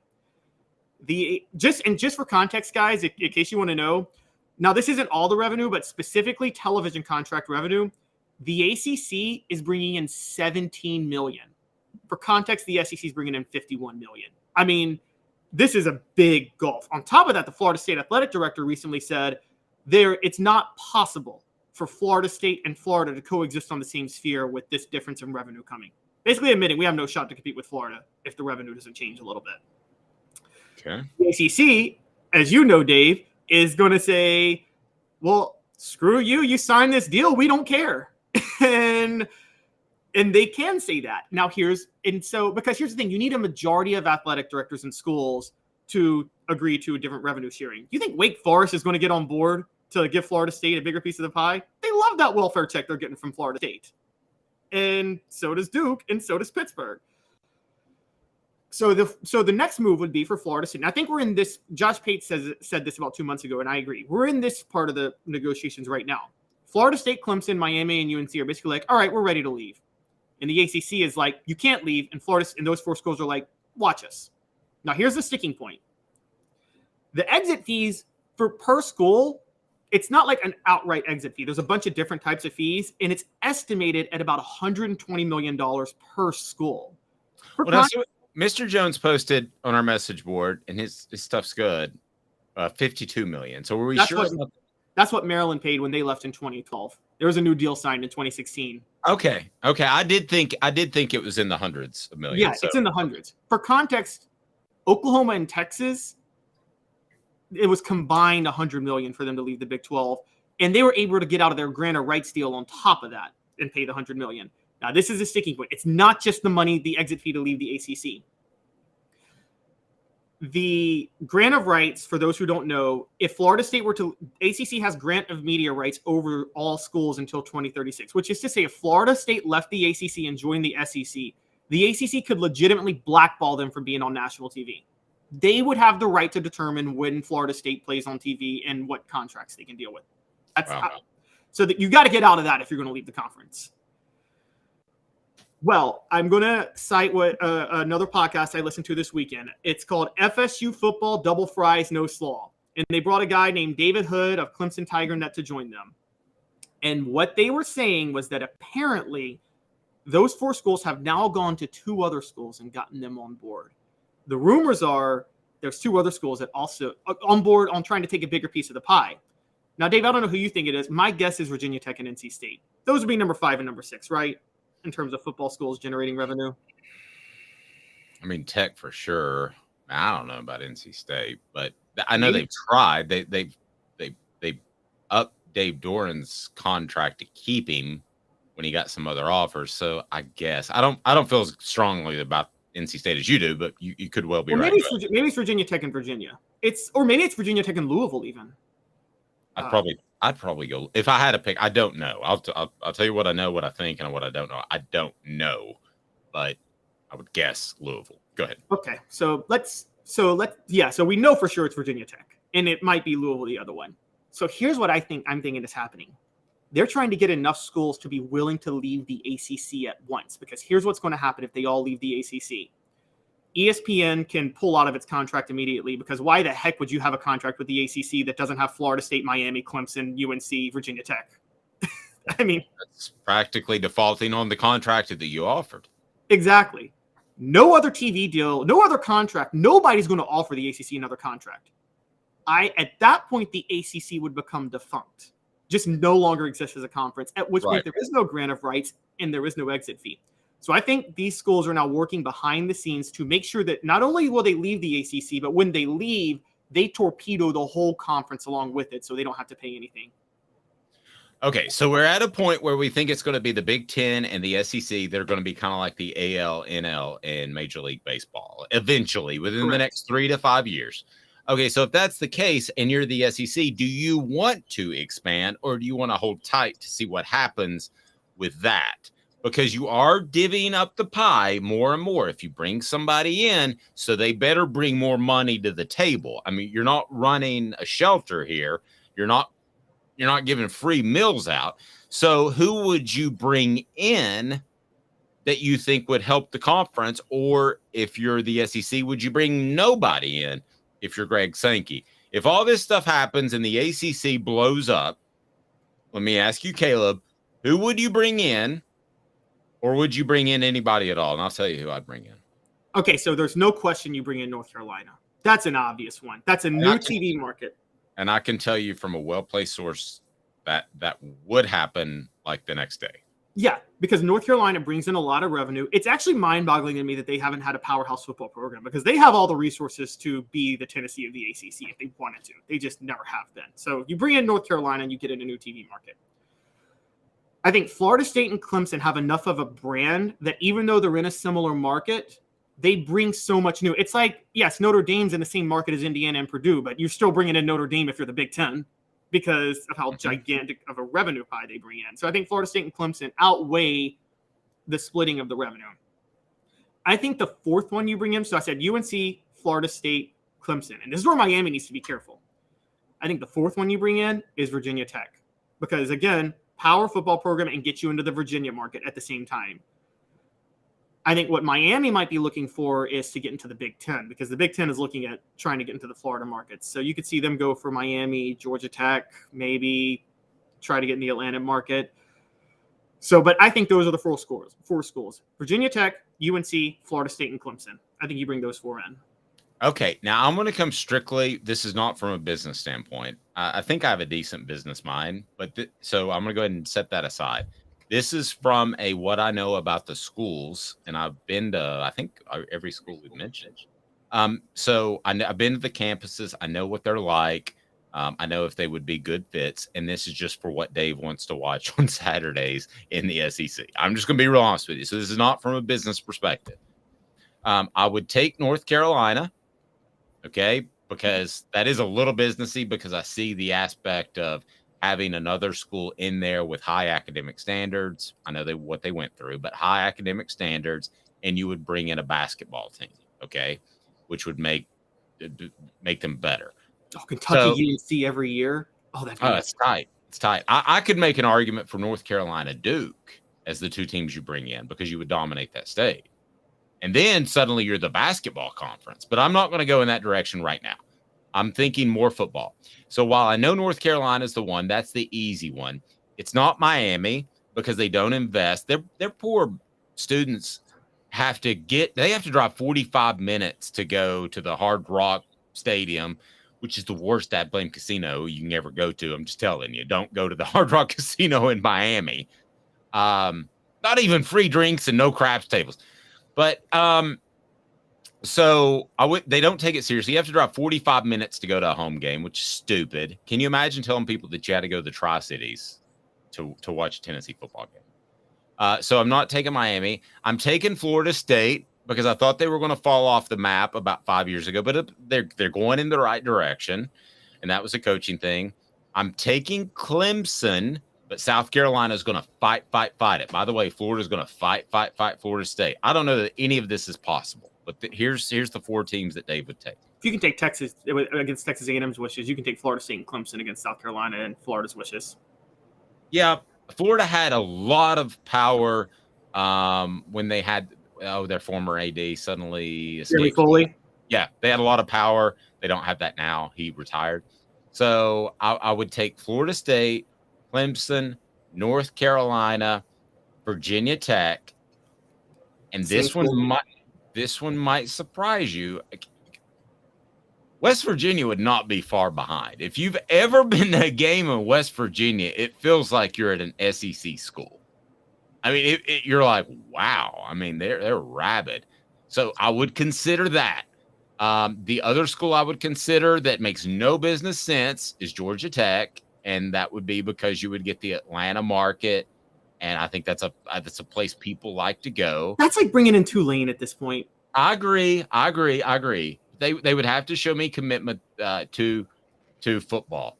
Just for context, guys, in case you want to know, now this isn't all the revenue, but specifically television contract revenue. The ACC is bringing in $17 million. For context, the SEC is bringing in $51 million. I mean, this is a big gulf. On top of that, the Florida State athletic director recently said it's not possible for Florida State and Florida to coexist on the same sphere with this difference in revenue coming. Basically admitting we have no shot to compete with Florida if the revenue doesn't change a little bit. Okay. The ACC, as you know, Dave, is going to say, well, screw you. You signed this deal. We don't care. And they can say that. Now because here's the thing, you need a majority of athletic directors in schools to agree to a different revenue sharing. You think Wake Forest is going to get on board to give Florida State a bigger piece of the pie? They love that welfare check they're getting from Florida State. And so does Duke, and so does Pittsburgh. So the next move would be for Florida State. And I think we're in this, Josh Pate said this about 2 months ago, and I agree. We're in this part of the negotiations right now. Florida State, Clemson, Miami, and UNC are basically like, all right, we're ready to leave. And the ACC is like, you can't leave. And Florida and those 4 schools are like, watch us. Now, here's the sticking point. The exit fees per school it's not like an outright exit fee. There's a bunch of different types of fees, and it's estimated at about $120 million per school. Mr. Jones posted on our message board, and his stuff's good. 52 million. So were we sure? That's what Maryland paid when they left in 2012. There was a new deal signed in 2016. Okay. I did think it was in the hundreds of millions. Yeah, it's in the hundreds. For context, Oklahoma and Texas, it was combined $100 million for them to leave the Big 12, and they were able to get out of their grant of rights deal on top of that and pay the $100 million. Now, this is a sticking point. It's not just the money, the exit fee to leave the ACC. The grant of rights, for those who don't know, if Florida State were to, ACC has grant of media rights over all schools until 2036, which is to say if Florida State left the ACC and joined the SEC, the ACC could legitimately blackball them from being on national TV. They would have the right to determine when Florida State plays on TV and what contracts they can deal with. So that you got to get out of that if you're going to leave the conference. Well, I'm going to cite what another podcast I listened to this weekend. It's called FSU Football Double Fries No Slaw. And they brought a guy named David Hood of Clemson TigerNet to join them. And what they were saying was that apparently those 4 schools have now gone to 2 other schools and gotten them on board. The rumors are there's 2 other schools that also on board on trying to take a bigger piece of the pie. Now, Dave, I don't know who you think it is. My guess is Virginia Tech and NC State. Those would be number 5 and number 6, right? In terms of football schools generating revenue. I mean, Tech for sure. I don't know about NC State, but I know they've tried. They upped Dave Doran's contract to keep him when he got some other offers. So I guess I don't feel as strongly about NC State as you do, but you could well be right. Maybe it's Virginia Tech and Virginia. Maybe it's Virginia Tech and Louisville even. I'd probably go if I had to pick. I don't know. I'll tell you what I know, what I think, and what I don't know. I don't know, but I would guess Louisville. Go ahead. Okay, so we know for sure it's Virginia Tech, and it might be Louisville the other one. So here's what I'm thinking is happening. They're trying to get enough schools to be willing to leave the ACC at once, because here's what's going to happen if they all leave the ACC. ESPN can pull out of its contract immediately, because why the heck would you have a contract with the ACC that doesn't have Florida State, Miami, Clemson, UNC, Virginia Tech? I mean, that's practically defaulting on the contract that you offered. Exactly. No other TV deal, no other contract. Nobody's going to offer the ACC another contract. At that point, the ACC would become defunct, just no longer exist as a conference, at which point there is no grant of rights and there is no exit fee. So I think these schools are now working behind the scenes to make sure that not only will they leave the ACC, but when they leave, they torpedo the whole conference along with it so they don't have to pay anything. Okay, so we're at a point where we think it's going to be the Big Ten and the SEC. They're going to be kind of like the AL, NL, and Major League Baseball eventually within the next 3 to 5 years. Okay, so if that's the case and you're the SEC, do you want to expand or do you want to hold tight to see what happens with that? Because you are divvying up the pie more and more. If you bring somebody in, so they better bring more money to the table. I mean, you're not running a shelter here. You're not giving free meals out. So who would you bring in that you think would help the conference? Or if you're the SEC, would you bring nobody in if you're Greg Sankey? If all this stuff happens and the ACC blows up, let me ask you, Caleb, who would you bring in? Or would you bring in anybody at all? And I'll tell you who I'd bring in. Okay, so there's no question you bring in North Carolina. That's an obvious one. That's a new TV market. And I can tell you from a well-placed source that would happen like the next day. Yeah, because North Carolina brings in a lot of revenue. It's actually mind-boggling to me that they haven't had a powerhouse football program, because they have all the resources to be the Tennessee of the ACC if they wanted to. They just never have been. So you bring in North Carolina and you get in a new TV market. I think Florida State and Clemson have enough of a brand that even though they're in a similar market, they bring so much new. It's like, yes, Notre Dame's in the same market as Indiana and Purdue, but you're still bringing in Notre Dame if you're the Big Ten because of how gigantic of a revenue pie they bring in. So I think Florida State and Clemson outweigh the splitting of the revenue. I think the fourth one you bring in, so I said UNC, Florida State, Clemson, and this is where Miami needs to be careful. I think the fourth one you bring in is Virginia Tech because, again, power football program and get you into the Virginia market at the same time. I think what Miami might be looking for is to get into the Big Ten, because the Big Ten is looking at trying to get into the Florida markets. So you could see them go for Miami, Georgia Tech, maybe try to get in the Atlanta market. So, but I think those are the four schools: Virginia Tech, UNC, Florida State, and Clemson. I think you bring those four in. Okay, now I'm going to come strictly. This is not from a business standpoint. I think I have a decent business mind, but so I'm going to go ahead and set that aside. This is from a what I know about the schools, and I've been to I think every school we've mentioned. So I've been to the campuses. I know what they're like. I know if they would be good fits, and this is just for what Dave wants to watch on Saturdays in the SEC. I'm just going to be real honest with you. So this is not from a business perspective. I would take North Carolina, okay, because that is a little businessy, because I see the aspect of having another school in there with high academic standards. I know what they went through, but high academic standards, and you would bring in a basketball team, okay, which would make them better. Oh, Kentucky, UNC every year. Oh, it's tight. It's tight. I could make an argument for North Carolina, Duke as the two teams you bring in, because you would dominate that state. And then suddenly you're the basketball conference. But I'm not going to go in that direction right now. I'm thinking more football. So while I know North Carolina is the one, that's the easy one. It's not Miami, because they don't invest. Their poor students have to drive 45 minutes to go to the Hard Rock Stadium, which is the worst at blame casino you can ever go to. I'm just telling you, don't go to the Hard Rock Casino in Miami. Not even free drinks and no craps tables. But so they don't take it seriously. You have to drive 45 minutes to go to a home game, which is stupid. Can you imagine telling people that you had to go to the Tri-Cities to watch a Tennessee football game? So I'm not taking Miami. I'm taking Florida State, because I thought they were going to fall off the map about 5 years ago, but they're going in the right direction, and that was a coaching thing. I'm taking Clemson, but South Carolina is going to fight it. By the way, Florida's going to fight Florida State. I don't know that any of this is possible, but here's the four teams that Dave would take. If you can take Texas against Texas A&M's wishes, you can take Florida State and Clemson against South Carolina and Florida's wishes. Yeah, Florida had a lot of power when they had their former AD suddenly escaped. Foley. Yeah, they had a lot of power. They don't have that now. He retired. So I would take Florida State, Clemson, North Carolina, Virginia Tech, and this one might surprise you. West Virginia would not be far behind. If you've ever been to a game in West Virginia, it feels like you're at an SEC school. I mean, you're like, wow. I mean, they're rabid. So I would consider that. The other school I would consider that makes no business sense is Georgia Tech, and that would be because you would get the Atlanta market, and I think that's a place people like to go. That's like bringing in Tulane at this point. I agree. They would have to show me commitment to football.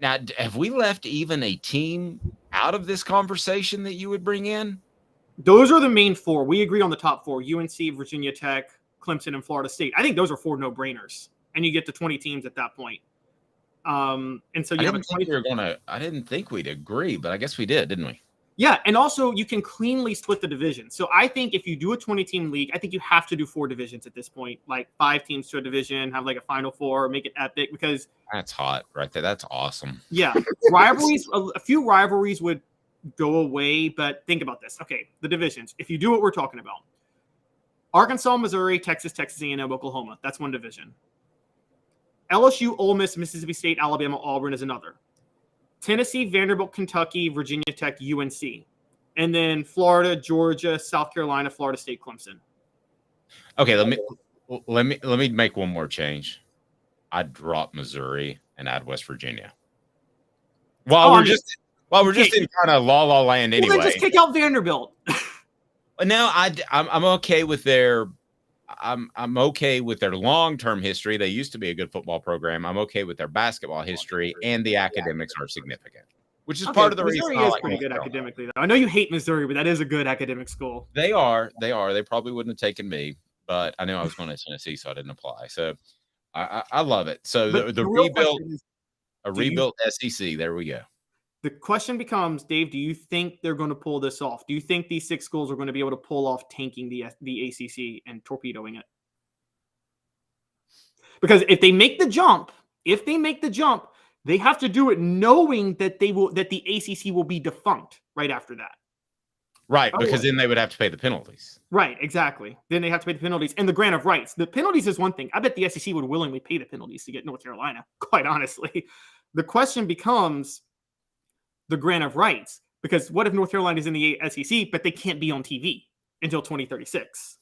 Now, have we left even a team out of this conversation that you would bring in? Those are the main four. We agree on the top four: UNC, Virginia Tech, Clemson, and Florida State. I think those are four no-brainers, and you get to 20 teams at that point. And so you have a 20. I didn't think we'd agree, but I guess we did, didn't we? Yeah, and also you can cleanly split the division. So I think if you do a 20-team league, I think you have to do 4 divisions at this point, like 5 teams to a division, have like a Final Four, make it epic, because that's hot right there. That's awesome. Yeah, rivalries. A few rivalries would go away, but think about this. Okay, the divisions. If you do what we're talking about, Arkansas, Missouri, Texas, A&M, Oklahoma. That's one division. LSU, Ole Miss, Mississippi State, Alabama, Auburn is another. Tennessee, Vanderbilt, Kentucky, Virginia Tech, UNC. And then Florida, Georgia, South Carolina, Florida State, Clemson. Okay, let me make one more change. I'd drop Missouri and add West Virginia. While we're just in kind of la land anyway. Well, then just kick out Vanderbilt. No, I'm okay with their I'm okay with their long-term history. They used to be a good football program. I'm okay with their basketball history, and the academics are significant, which is part of the Missouri reason. Missouri is pretty good academically, though. I know you hate Missouri, but that is a good academic school. They are. They probably wouldn't have taken me, but I knew I was going to Tennessee, so I didn't apply. So I love it. So the rebuilt SEC. There we go. The question becomes, Dave, do you think they're going to pull this off? Do you think these 6 schools are going to be able to pull off tanking the ACC and torpedoing it? Because if they make the jump, they have to do it knowing that the ACC will be defunct right after that. Right, because then they would have to pay the penalties. Right, exactly. Then they have to pay the penalties and the grant of rights. The penalties is one thing. I bet the SEC would willingly pay the penalties to get North Carolina, quite honestly. The question becomes the grant of rights, because what if North Carolina is in the SEC, but they can't be on TV until 2036?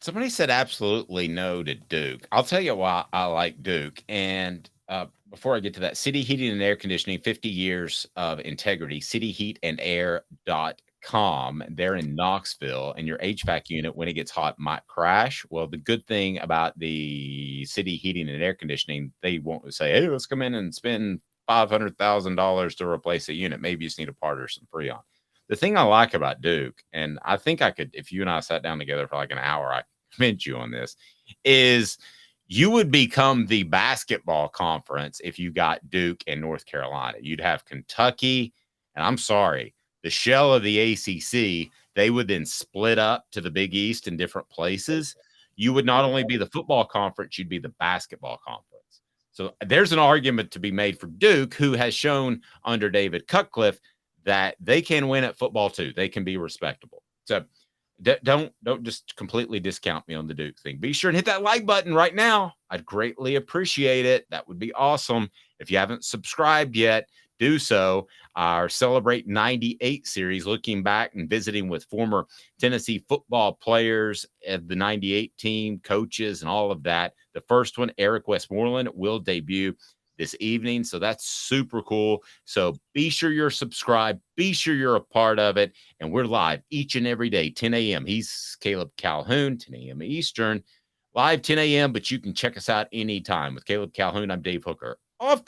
Somebody said absolutely no to Duke. I'll tell you why I like Duke. And before I get to that, City Heating and Air Conditioning, 50 years of integrity, cityheatandair.com. They're in Knoxville, and your HVAC unit, when it gets hot, might crash. Well, the good thing about the City Heating and Air Conditioning, they won't say, hey, let's come in and spend $500,000 to replace a unit. Maybe you just need a part or some Freon. The thing I like about Duke, and I think I could, if you and I sat down together for like an hour, I convince you on this, is you would become the basketball conference if you got Duke and North Carolina. You'd have Kentucky, and I'm sorry, the shell of the ACC, they would then split up to the Big East in different places. You would not only be the football conference, you'd be the basketball conference. So there's an argument to be made for Duke, who has shown under David Cutcliffe that they can win at football too. They can be respectable. So don't just completely discount me on the Duke thing. Be sure and hit that like button right now. I'd greatly appreciate it. That would be awesome. If you haven't subscribed yet, do so. Our Celebrate 98 series, looking back and visiting with former Tennessee football players of the 98 team, coaches, and all of that. The first one, Eric Westmoreland, will debut this evening. So that's super cool. So be sure you're subscribed. Be sure you're a part of it. And we're live each and every day, 10 a.m. He's Caleb Calhoun, 10 a.m. Eastern, live 10 a.m. But you can check us out anytime. With Caleb Calhoun, I'm Dave Hooker. Off